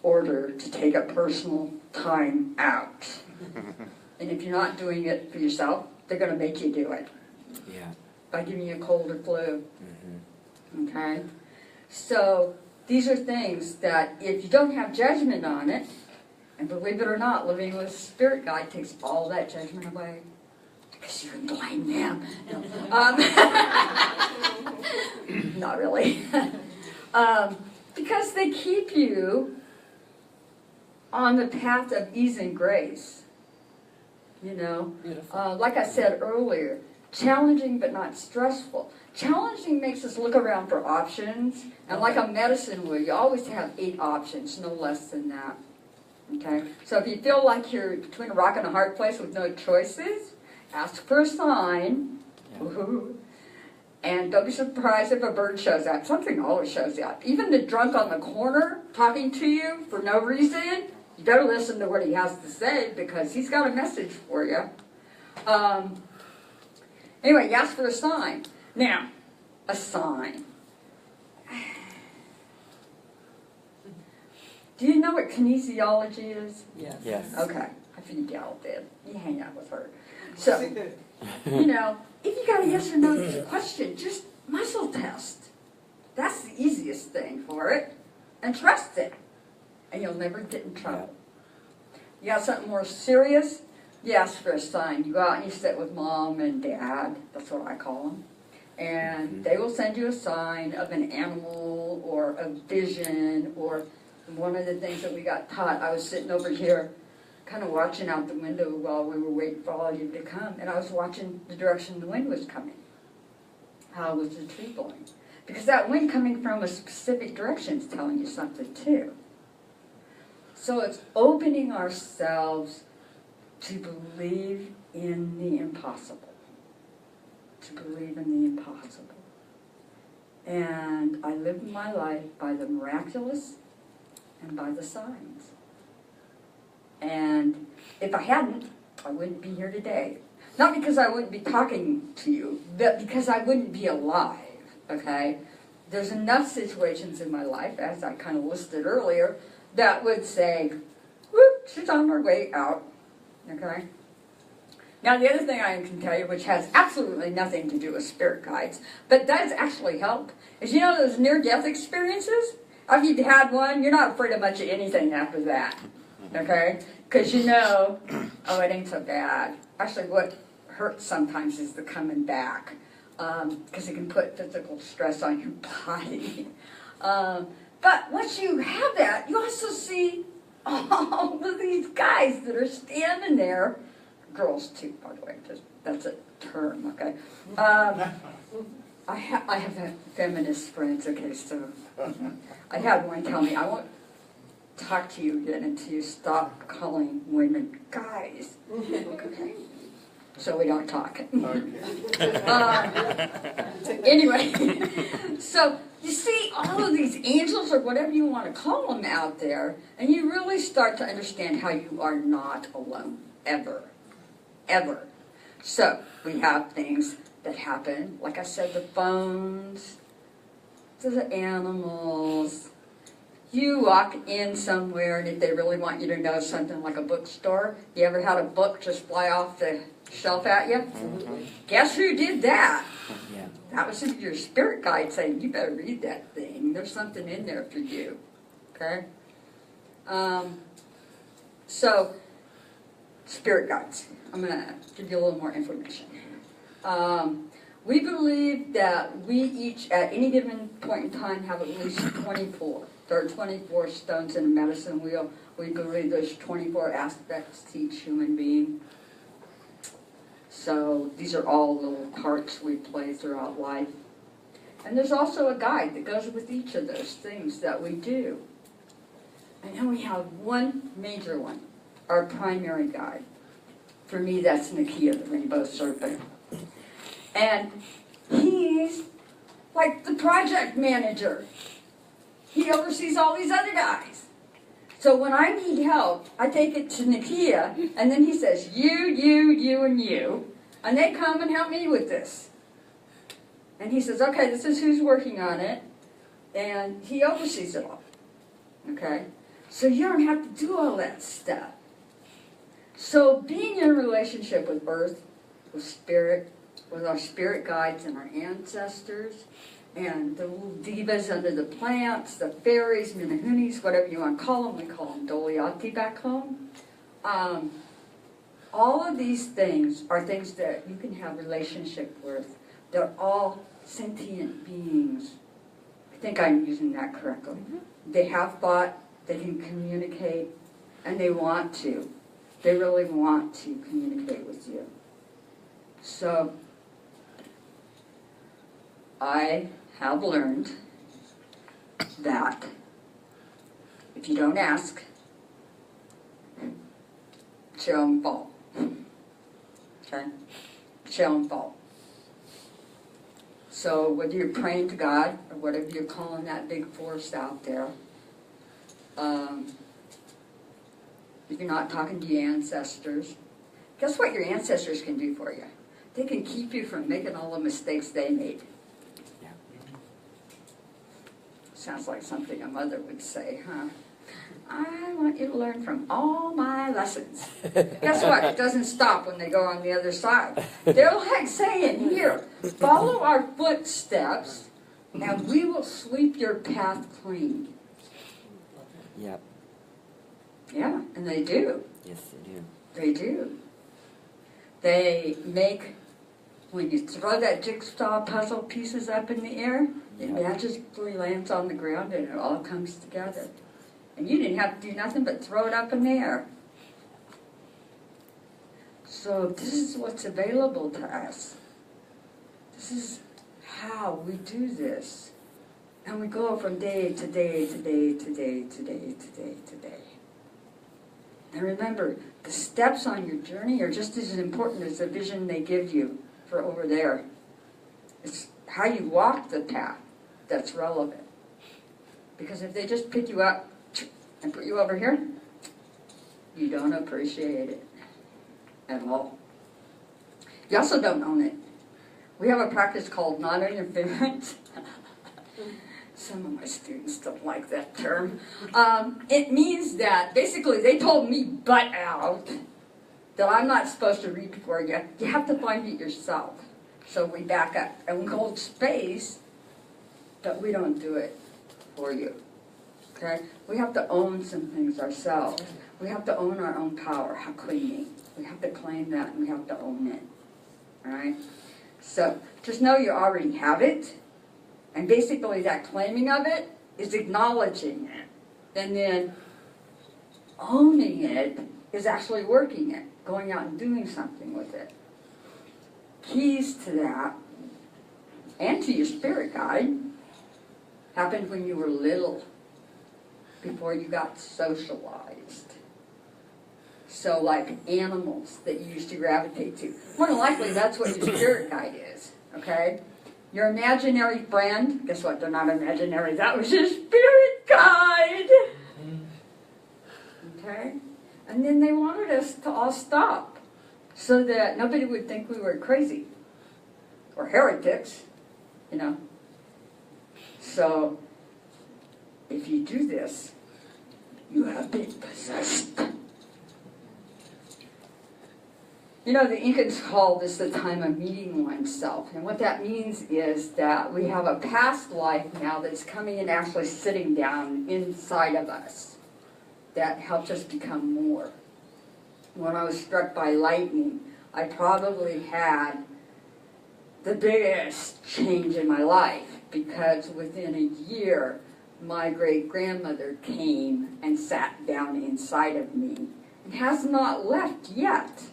order to take a personal time out. And if you're not doing it for yourself, they're going to make you do it. Yeah. By giving you a cold or flu. Okay? So these are things that if you don't have judgment on it, and believe it or not, living with a spirit guide takes all that judgment away. Because you can blame them. Not really. Because they keep you on the path of ease and grace. You know, like I said earlier, challenging but not stressful. Challenging makes us look around for options, and like a medicine wheel, you always have 8 options, no less than that. Okay? So if you feel like you're between a rock and a hard place with no choices, ask for a sign. Yeah. And don't be surprised if a bird shows up. Something always shows up. Even the drunk on the corner talking to you for no reason, you better listen to what he has to say because he's got a message for you. Anyway, you ask for a sign. Now, a sign. Do you know what kinesiology is? Yes. Okay, I figured y'all did. You hang out with her. So, you know, if you got a yes or no question, just muscle test. That's the easiest thing for it. And trust it. And you'll never get in trouble. You got something more serious? You ask for a sign. You go out and you sit with Mom and Dad. That's what I call them. And they will send you a sign of an animal or a vision or one of the things that we got taught. I was sitting over here kind of watching out the window while we were waiting for all of you to come. And I was watching the direction the wind was coming. How was the tree blowing? Because that wind coming from a specific direction is telling you something too. So it's opening ourselves to believe in the impossible. To believe in the impossible. And I live my life by the miraculous and by the signs. And if I hadn't, I wouldn't be here today. Not because I wouldn't be talking to you, but because I wouldn't be alive, okay? There's enough situations in my life, as I kind of listed earlier, that would say, whoop, she's on her way out, okay? Now, the other thing I can tell you, which has absolutely nothing to do with spirit guides, but does actually help, is you know those near-death experiences? If you've had one, you're not afraid of much of anything after that, okay? Because you know, oh, it ain't so bad. Actually, what hurts sometimes is the coming back, because it can put physical stress on your body. But once you have that, you also see all of these guys that are standing there. Girls too, by the way, just, that's a term, okay? I have feminist friends, okay, so I had one tell me, I won't talk to you again until you stop calling women guys, okay? So we don't talk. Anyway, so you see all of these angels or whatever you want to call them out there, and you really start to understand how you are not alone, ever. Ever. So we have things that happen. Like I said, the phones, the animals. You walk in somewhere, and if they really want you to know something, like a bookstore, you ever had a book just fly off the shelf at you? Guess who did that? Yeah. That was your spirit guide saying, you better read that thing. There's something in there for you. Okay? So, spirit guides. I'm going to give you a little more information. We believe that we each, at any given point in time, have at least 24. There are 24 stones in a medicine wheel. We believe there's 24 aspects to each human being. So these are all little parts we play throughout life. And there's also a guide that goes with each of those things that we do. And then we have one major one, our primary guide. For me, that's Nakia, the rainbow serpent. And he's like the project manager. He oversees all these other guys. So when I need help, I take it to Nakia, and then he says, you, and you. And they come and help me with this. And he says, okay, this is who's working on it. And he oversees it all. Okay? So you don't have to do all that stuff. So being in a relationship with Earth, with Spirit, with our spirit guides and our ancestors, and the little divas under the plants, the fairies, minahunis, whatever you want to call them. We call them Doliati back home. All of these things are things that you can have relationship with. They're all sentient beings. I think I'm using that correctly. They have thought, they can communicate, and they want to. They really want to communicate with you. So, I have learned that if you don't ask, it's your own fault. Okay? It's your own fault. So whether you're praying to God or whatever you're calling that big force out there, if you're not talking to your ancestors, guess what your ancestors can do for you? They can keep you from making all the mistakes they made. Sounds like something a mother would say, huh? I want you to learn from all my lessons. Guess what? It doesn't stop when they go on the other side. They're like saying, here, follow our footsteps, and we will sweep your path clean. Yep. Yeah, and they do. Yes, they do. They do. They make, when you throw that jigsaw puzzle pieces up in the air, it magically lands on the ground and it all comes together. And you didn't have to do nothing but throw it up in the air. So this is what's available to us. This is how we do this. And we go from day to day to day to day to day to day to day. And remember, the steps on your journey are just as important as the vision they give you for over there. It's how you walk the path that's relevant. Because if they just pick you up and put you over here, you don't appreciate it at all. You also don't own it. We have a practice called non-interference. Some of my students don't like that term. It means that basically they told me butt out that I'm not supposed to read for you. You have to find it yourself. So we back up and we hold space, but we don't do it for you. Okay? We have to own some things ourselves. We have to own our own power, hakuni. We have to claim that and we have to own it. All right? So just know you already have it. And basically that claiming of it is acknowledging it. And then owning it is actually working it, going out and doing something with it. Keys to that, and to your spirit guide, happened when you were little, before you got socialized. So like animals that you used to gravitate to. More than likely that's what your spirit guide is, okay? Your imaginary friend, guess what? They're not imaginary. That was your spirit guide. Okay? And then they wanted us to all stop so that nobody would think we were crazy. or heretics, you know. So, if you do this, you have been possessed. You know, the Incans called this the time of meeting oneself. And what that means is that we have a past life now that's coming and actually sitting down inside of us that helped us become more. When I was struck by lightning, I probably had the biggest change in my life, because within a year, my great-grandmother came and sat down inside of me and has not left yet.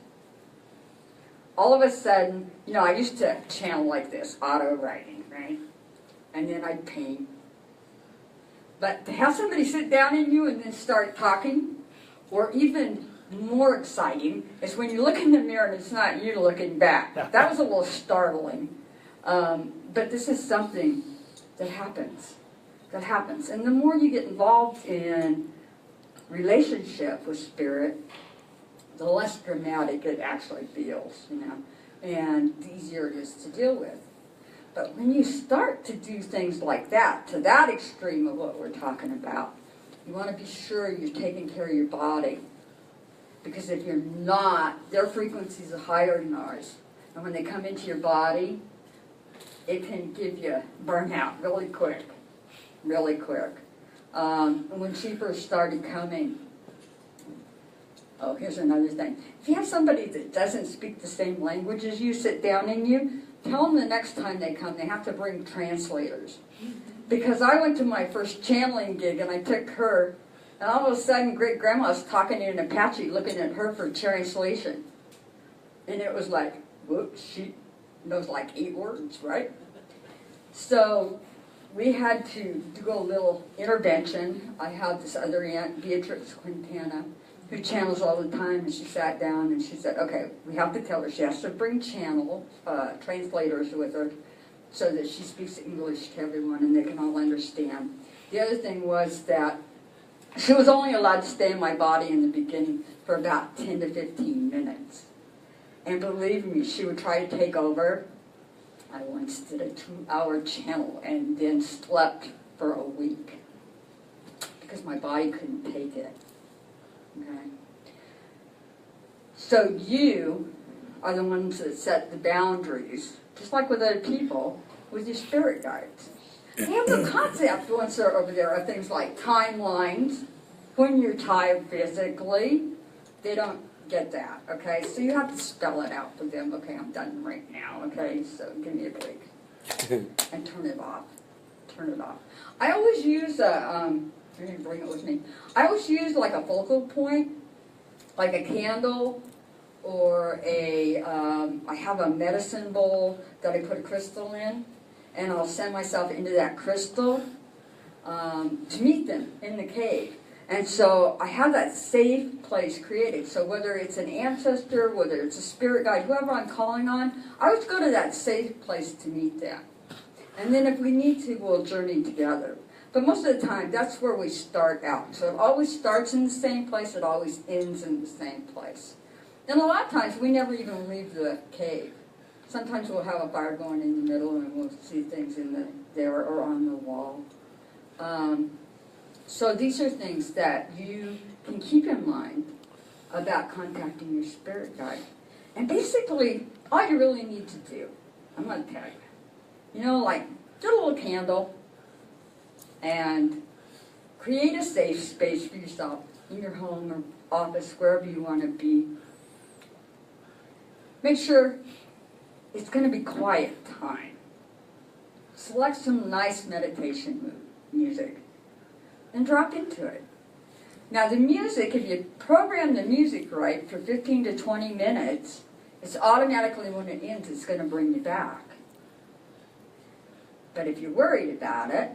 All of a sudden, you know, I used to channel like this, auto-writing, right? And then I'd paint. But to have somebody sit down in you and then start talking, or even more exciting, is when you look in the mirror and it's not you looking back. That was a little startling. But this is something that happens. That happens. And the more you get involved in relationship with spirit, the less dramatic it actually feels, you know, and the easier it is to deal with. But when you start to do things like that, to that extreme of what we're talking about, you want to be sure you're taking care of your body. Because if you're not, their frequencies are higher than ours. And when they come into your body, it can give you burnout really quick. Really quick. When she first started coming, oh, here's another thing. If you have somebody that doesn't speak the same language as you sit down in you, tell them the next time they come, they have to bring translators. Because I went to my first channeling gig and I took her, and all of a sudden great-grandma was talking in Apache, looking at her for translation. And it was like, whoops, she knows like 8 words, right? So we had to do a little intervention. I had this other aunt, Beatrix Quintana, who channels all the time, and she sat down and she said, okay, we have to tell her she has to bring translators with her so that she speaks English to everyone and they can all understand. The other thing was that she was only allowed to stay in my body in the beginning for about 10 to 15 minutes. And believe me, she would try to take over. I once did a 2-hour channel and then slept for a week because my body couldn't take it. Okay. So you are the ones that set the boundaries, just like with other people, with your spirit guides. They have no concept once they're over there of things like timelines. When you're tired physically, they don't get that, okay? So you have to spell it out for them. Okay, I'm done right now, okay? So give me a break. And turn it off. Turn it off. I always use I didn't bring it with me. I always use like a focal point, like a candle, or I have a medicine bowl that I put a crystal in, and I'll send myself into that crystal to meet them in the cave. And so I have that safe place created. So whether it's an ancestor, whether it's a spirit guide, whoever I'm calling on, I always go to that safe place to meet them. And then if we need to, we'll journey together. But most of the time, that's where we start out. So it always starts in the same place, it always ends in the same place. And a lot of times, we never even leave the cave. Sometimes we'll have a fire going in the middle, and we'll see things in there or on the wall. So these are things that you can keep in mind about contacting your spirit guide. And basically, all you really need to do, I'm going to tell you, like, get a little candle and create a safe space for yourself in your home or office, wherever you want to be. Make sure it's going to be quiet time. Select some nice meditation music and drop into it. Now the music, if you program the music right for 15 to 20 minutes, it's automatically when it ends, it's going to bring you back. But if you're worried about it,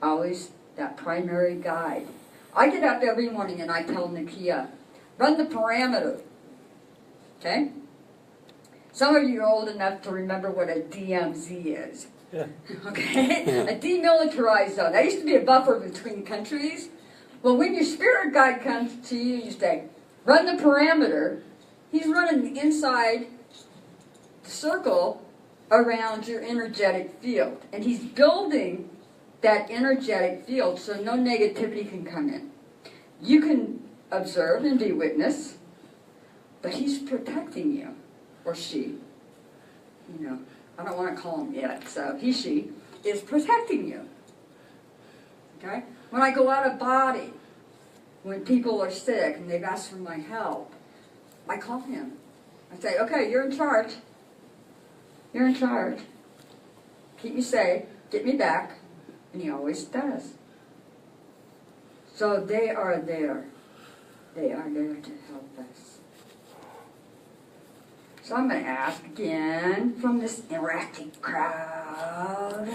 always that primary guide. I get up every morning and I tell Nakia, run the parameter. Okay? Some of you are old enough to remember what a DMZ is. Yeah. Okay? A demilitarized zone. That used to be a buffer between countries. Well, when your spirit guide comes to you, you say, run the parameter. He's running inside the circle around your energetic field. And he's building that energetic field so no negativity can come in. You can observe and be witness, but he's protecting you, or she. You know, I don't want to call him it, so he, she is protecting you. Okay? When I go out of body, when people are sick and they've asked for my help, I call him. I say, okay, you're in charge. You're in charge. Keep me safe. Get me back. And he always does. So they are there. They are there to help us. So I'm going to ask again from this interactive crowd.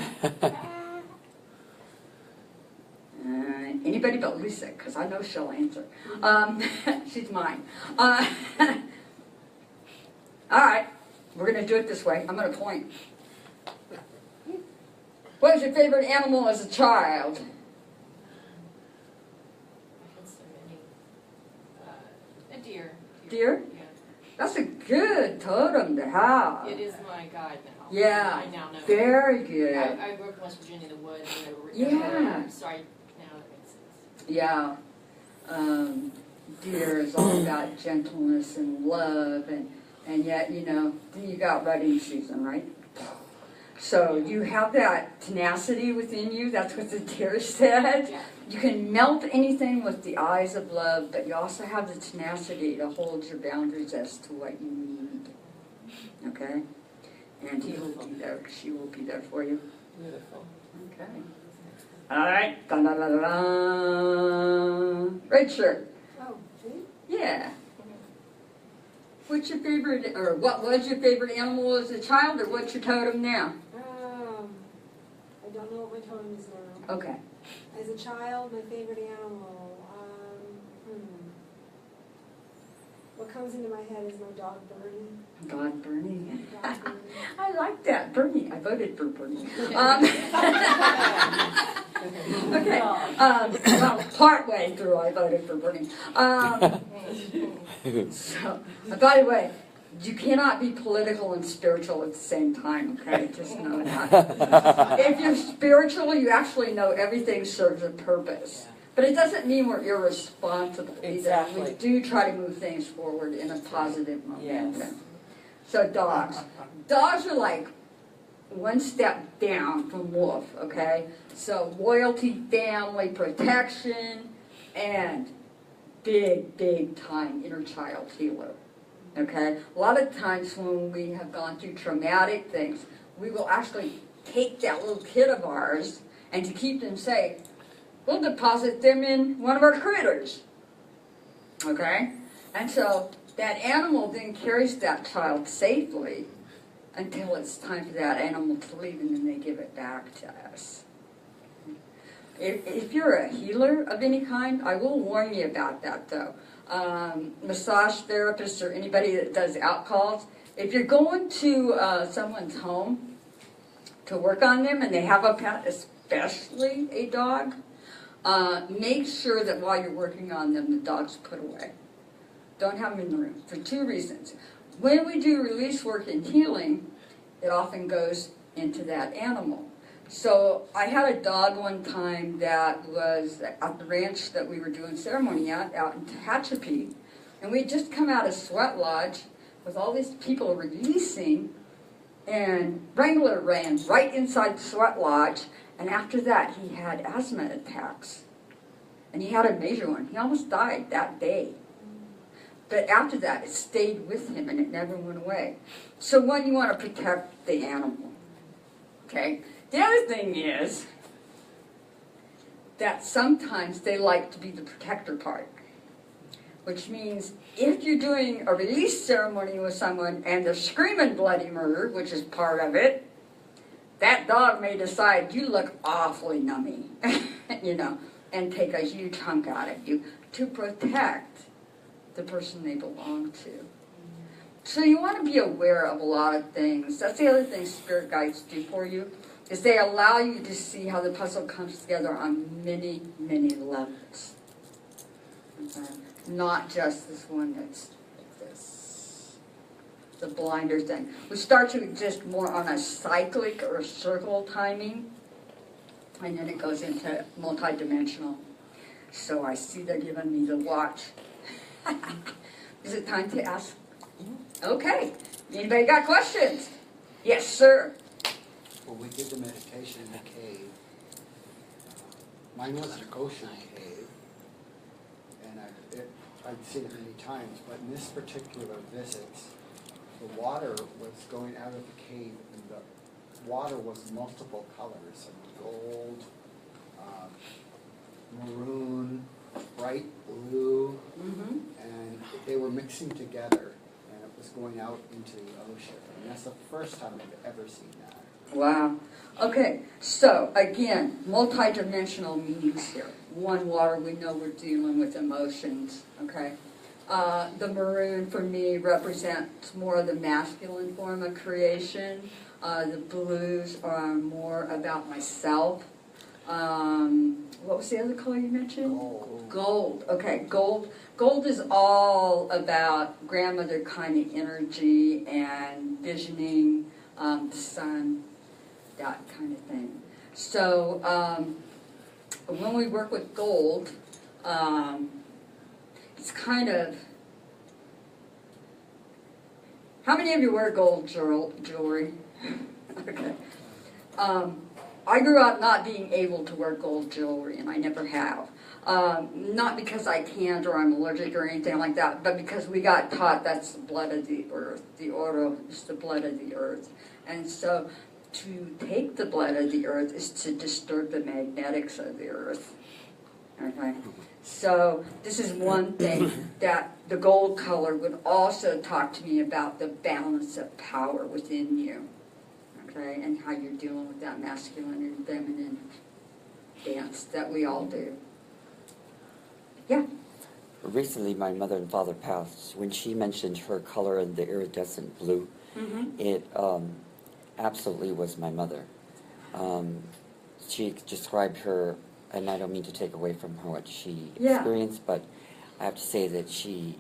Anybody but Lisa, because I know she'll answer. She's mine. All right, we're going to do it this way. I'm going to point. What was your favorite animal as a child? A deer. Deer? Yeah. That's a good totem to have. It is my guide now. Yeah, I now know. very good. I grew up in West Virginia, the woods. Yeah. Sorry, now that makes sense. Yeah. Deer is all about gentleness and love, and yet, you know, you got rutting season, right? So you have that tenacity within you. That's what the deer said. Yeah. You can melt anything with the eyes of love, but you also have the tenacity to hold your boundaries as to what you need. Okay? And he will be there. She will be there for you. Beautiful. Okay. All right. Da, da, da, da, da. Red shirt. Oh, me? Yeah. What's your favorite, or what was your favorite animal as a child, or what's your totem now? I don't know what my totem is now. Okay. As a child, my favorite animal, what comes into my head is my dog Bernie. God, Bernie. Dog Bernie. I like that, Bernie. I voted for Bernie. Okay. Well, part way through, I voted for Bernie. So, by the way, you cannot be political and spiritual at the same time, okay? Just know that. If you're spiritual, you actually know everything serves a purpose. But it doesn't mean we're irresponsible either. Exactly. We do try to move things forward in a positive momentum. Yes. So dogs. Dogs are like one step down from wolf, okay? So loyalty, family, protection, and big, big time inner child healer. Okay? A lot of times when we have gone through traumatic things, we will actually take that little kid of ours, and to keep them safe, we'll deposit them in one of our critters. Okay? And so that animal then carries that child safely until it's time for that animal to leave, and then they give it back to us. If you're a healer of any kind, I will warn you about that though. Massage therapists or anybody that does outcalls, if you're going to someone's home to work on them and they have a pet, especially a dog, make sure that while you're working on them, the dog's put away. Don't have them in the room for two reasons. When we do release work and healing, it often goes into that animal. So I had a dog one time that was at the ranch that we were doing ceremony at, out in Tehachapi, and we had just come out of Sweat Lodge with all these people releasing, and Wrangler ran right inside the Sweat Lodge, and after that he had asthma attacks, and he had a major one. He almost died that day. But after that, it stayed with him, and it never went away. So one, you want to protect the animal, okay? The other thing is that sometimes they like to be the protector part, which means if you're doing a release ceremony with someone and they're screaming bloody murder, which is part of it, that dog may decide you look awfully nummy, you know, and take a huge hunk out of you to protect the person they belong to. So you want to be aware of a lot of things. That's the other thing spirit guides do for you, is they allow you to see how the puzzle comes together on many, many levels. Okay? Not just this one that's like this. the blinder thing. We start to exist more on a cyclic or circle timing, and then it goes into multidimensional. So I see they're giving me the watch. Is it time to ask? Okay. Anybody got questions? Yes, sir. When we did the meditation in the cave, mine was an ocean cave, and I'd seen it many times, but in this particular visit, the water was going out of the cave, and the water was multiple colors, gold, maroon, bright blue, and they were mixing together, and it was going out into the ocean. And that's the first time I've ever seen that. Wow. Okay, so again, multidimensional meanings here. One, water, we know we're dealing with emotions, okay? The maroon for me represents more of the masculine form of creation. The blues are more about myself. What was the other color you mentioned? Gold. Gold. Okay, gold. Gold is all about grandmother kind of energy and visioning the sun, that kind of thing. So when we work with gold, it's kind of. How many of you wear gold jewelry? Okay. I grew up not being able to wear gold jewelry, and I never have. Not because I can't or I'm allergic or anything like that, but because we got taught that's the blood of the earth. The oro is the blood of the earth. And so to take the blood of the earth is to disturb the magnetics of the earth. Okay? So this is one thing that the gold color would also talk to me about, the balance of power within you. Okay, and how you're dealing with that masculine and feminine dance that we all do. Yeah. Recently, my mother and father passed. When she mentioned her color in the iridescent blue, it absolutely was my mother. She described her, and I don't mean to take away from her what she experienced, but I have to say that she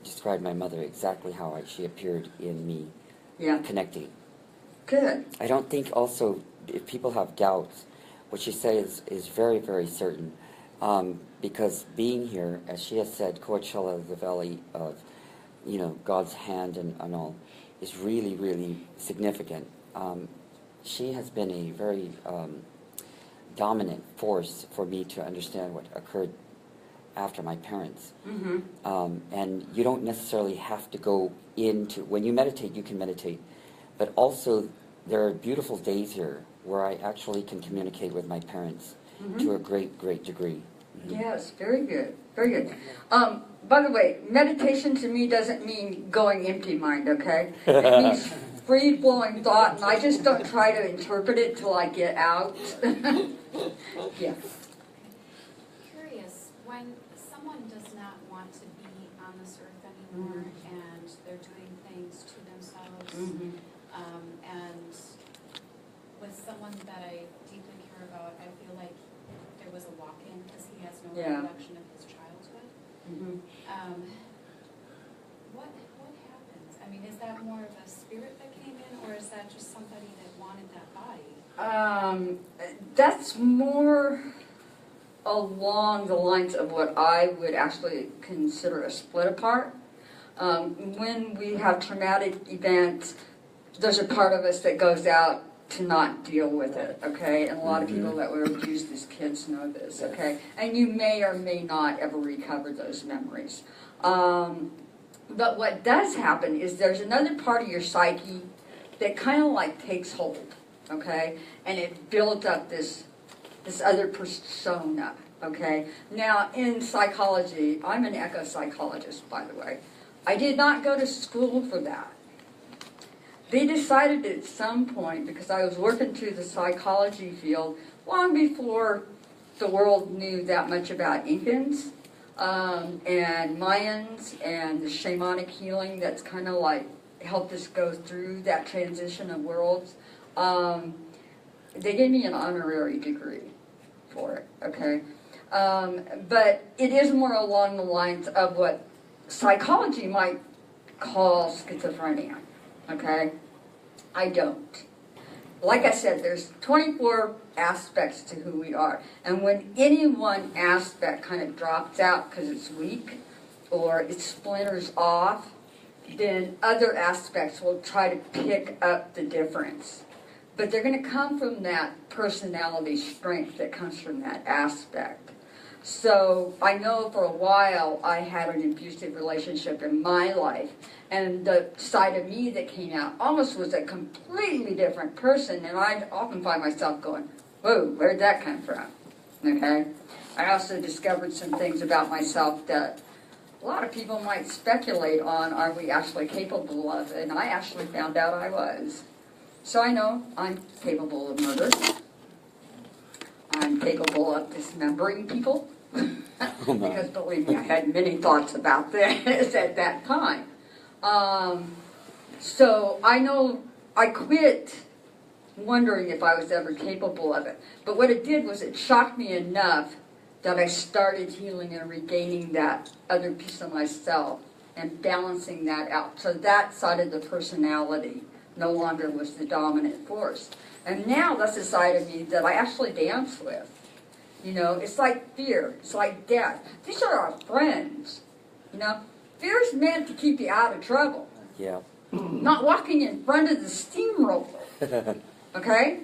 described my mother exactly how she appeared in me, connecting. Good. I don't think also, if people have doubts, what she says is very, very certain. Because being here, as she has said, Coachella, the valley of, God's hand and all, is really, really significant. She has been a very dominant force for me to understand what occurred after my parents. And you don't necessarily have to go into, when you meditate, you can meditate. But also, there are beautiful days here where I actually can communicate with my parents to a great, great degree. Yes, very good, very good. By the way, meditation to me doesn't mean going empty mind, okay? It means free-flowing thought, and I just don't try to interpret it till I get out. Yeah. Curious, when someone does not want to be on this earth anymore and they're doing things to themselves, and with someone that I deeply care about, I feel like there was a walk-in because he has no recollection of his childhood. What happens? I mean, is that more of a spirit that came in, or is that just somebody that wanted that body? That's more along the lines of what I would actually consider a split apart. When we have traumatic events, there's a part of us that goes out to not deal with it, okay? And a lot of people that were abused as kids know this, okay? And you may or may not ever recover those memories. But what does happen is there's another part of your psyche that kind of like takes hold, okay? And it builds up this other persona, okay? Now, in psychology, I'm an eco-psychologist, by the way. I did not go to school for that. They decided at some point, because I was working through the psychology field long before the world knew that much about Incans and Mayans and the shamanic healing that's kind of like helped us go through that transition of worlds. They gave me an honorary degree for it, okay? But it is more along the lines of what psychology might call schizophrenia, okay? I don't. Like I said, there's 24 aspects to who we are. And when any one aspect kind of drops out because it's weak or it splinters off, then other aspects will try to pick up the difference. But they're going to come from that personality strength that comes from that aspect. So I know for a while I had an abusive relationship in my life, and the side of me that came out almost was a completely different person, and I often find myself going, whoa, where'd that come from? Okay? I also discovered some things about myself that a lot of people might speculate on, are we actually capable of, and I actually found out I was. So I know I'm capable of murder. I'm capable of dismembering people. Because believe me, I had many thoughts about this at that time. So I know I quit wondering if I was ever capable of it. But what it did was it shocked me enough that I started healing and regaining that other piece of myself and balancing that out. So that side of the personality no longer was the dominant force. And now that's the side of me that I actually dance with. You know, it's like fear. It's like death. These are our friends. You know, fear is meant to keep you out of trouble. Yeah. Not walking in front of the steamroller. Okay?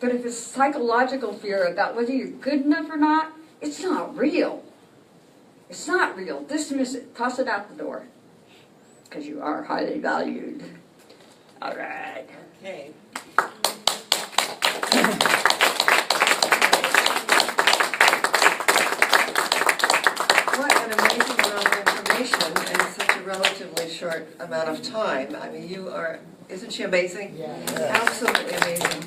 But if it's psychological fear about whether you're good enough or not, it's not real. It's not real. Dismiss it. Toss it out the door. Because you are highly valued. All right. Okay. What an amazing amount of information in such a relatively short amount of time. I mean, you are, isn't she amazing? Yeah. Absolutely amazing.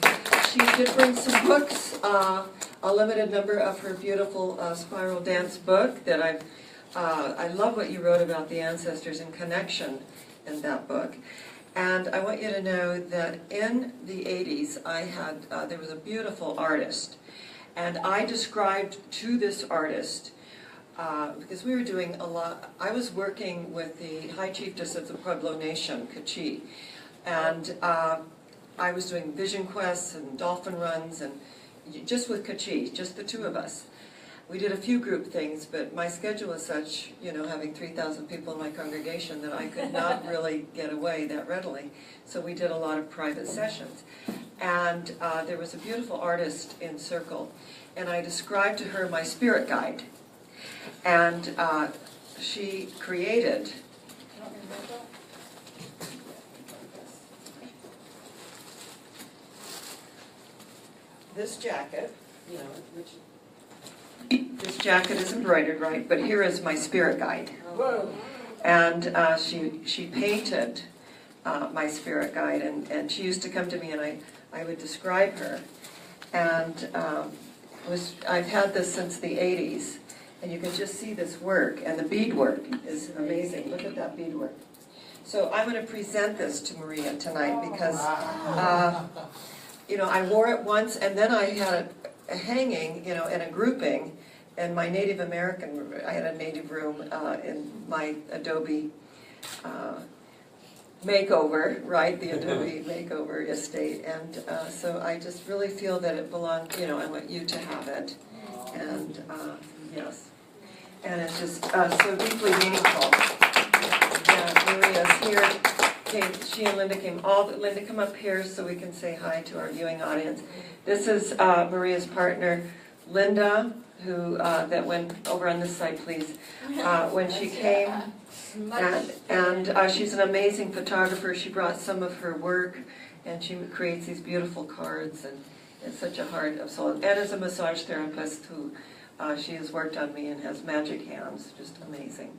She did bring some books, a limited number of her beautiful spiral dance book that I love what you wrote about the ancestors and connection in that book. And I want you to know that in the 80s, there was a beautiful artist. And I described to this artist, because we were doing a lot, I was working with the High Chiefess of the Pueblo Nation, Kachi. And I was doing vision quests and dolphin runs, and just with Kachi, just the two of us. We did a few group things, but my schedule was such, you know, having 3,000 people in my congregation, that I could not really get away that readily. So we did a lot of private sessions. And there was a beautiful artist in Circle, and I described to her my spirit guide. And she created this jacket, you know, which this jacket is embroidered, right? But here is my spirit guide. Whoa. And she painted my spirit guide, and she used to come to me, and I would describe her. And I've had this since the 80s, and you can just see this work, and the beadwork is amazing. Look at that beadwork. So I'm going to present this to Maria tonight because, you know, I wore it once, and then I had a hanging, you know, and a grouping. And my Native American, I had a native room in my Adobe makeover, right? The Adobe makeover estate. And so I just really feel that it belonged, you know, I want you to have it. And yes. And it's just so deeply meaningful. Yeah, Maria's here. She and Linda came. Linda, come up here so we can say hi to our viewing audience. This is Maria's partner, Linda, who that went over on this side, please. When she came, and she's an amazing photographer. She brought some of her work, and she creates these beautiful cards, and it's such a heart of soul. And as a massage therapist, who she has worked on me and has magic hands, just amazing.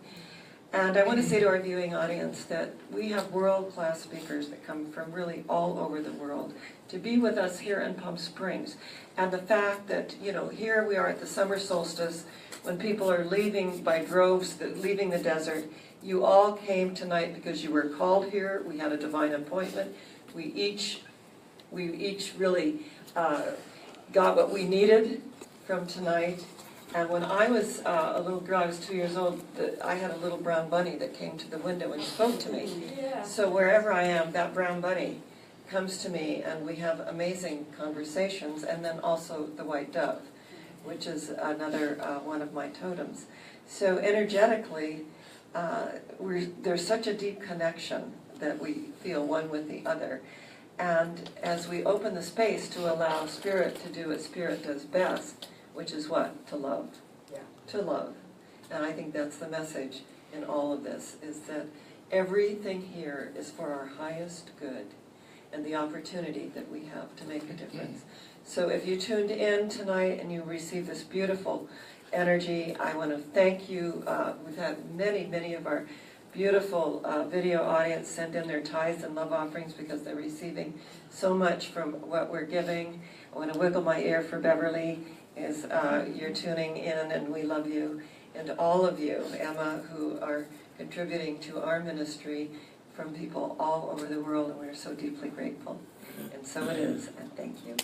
And I want to say to our viewing audience that we have world-class speakers that come from really all over the world to be with us here in Palm Springs. And the fact that, you know, here we are at the summer solstice, when people are leaving by droves, leaving the desert, you all came tonight because you were called here. We had a divine appointment. We each really got what we needed from tonight. And when I was a little girl, I was 2 years old, I had a little brown bunny that came to the window and spoke to me. Yeah. So wherever I am, that brown bunny comes to me, and we have amazing conversations, and then also the white dove, which is another one of my totems. So energetically, there's such a deep connection that we feel one with the other. And as we open the space to allow Spirit to do what Spirit does best, which is what? To love. Yeah. To love. And I think that's the message in all of this, is that everything here is for our highest good and the opportunity that we have to make a difference. So if you tuned in tonight and you received this beautiful energy, I want to thank you. We've had many of our beautiful video audience send in their tithes and love offerings because they're receiving so much from what we're giving. I want to wiggle my ear for Beverly, is you're tuning in, and we love you. And all of you, Emma, who are contributing to our ministry from people all over the world, and we're so deeply grateful. And so it is, and thank you.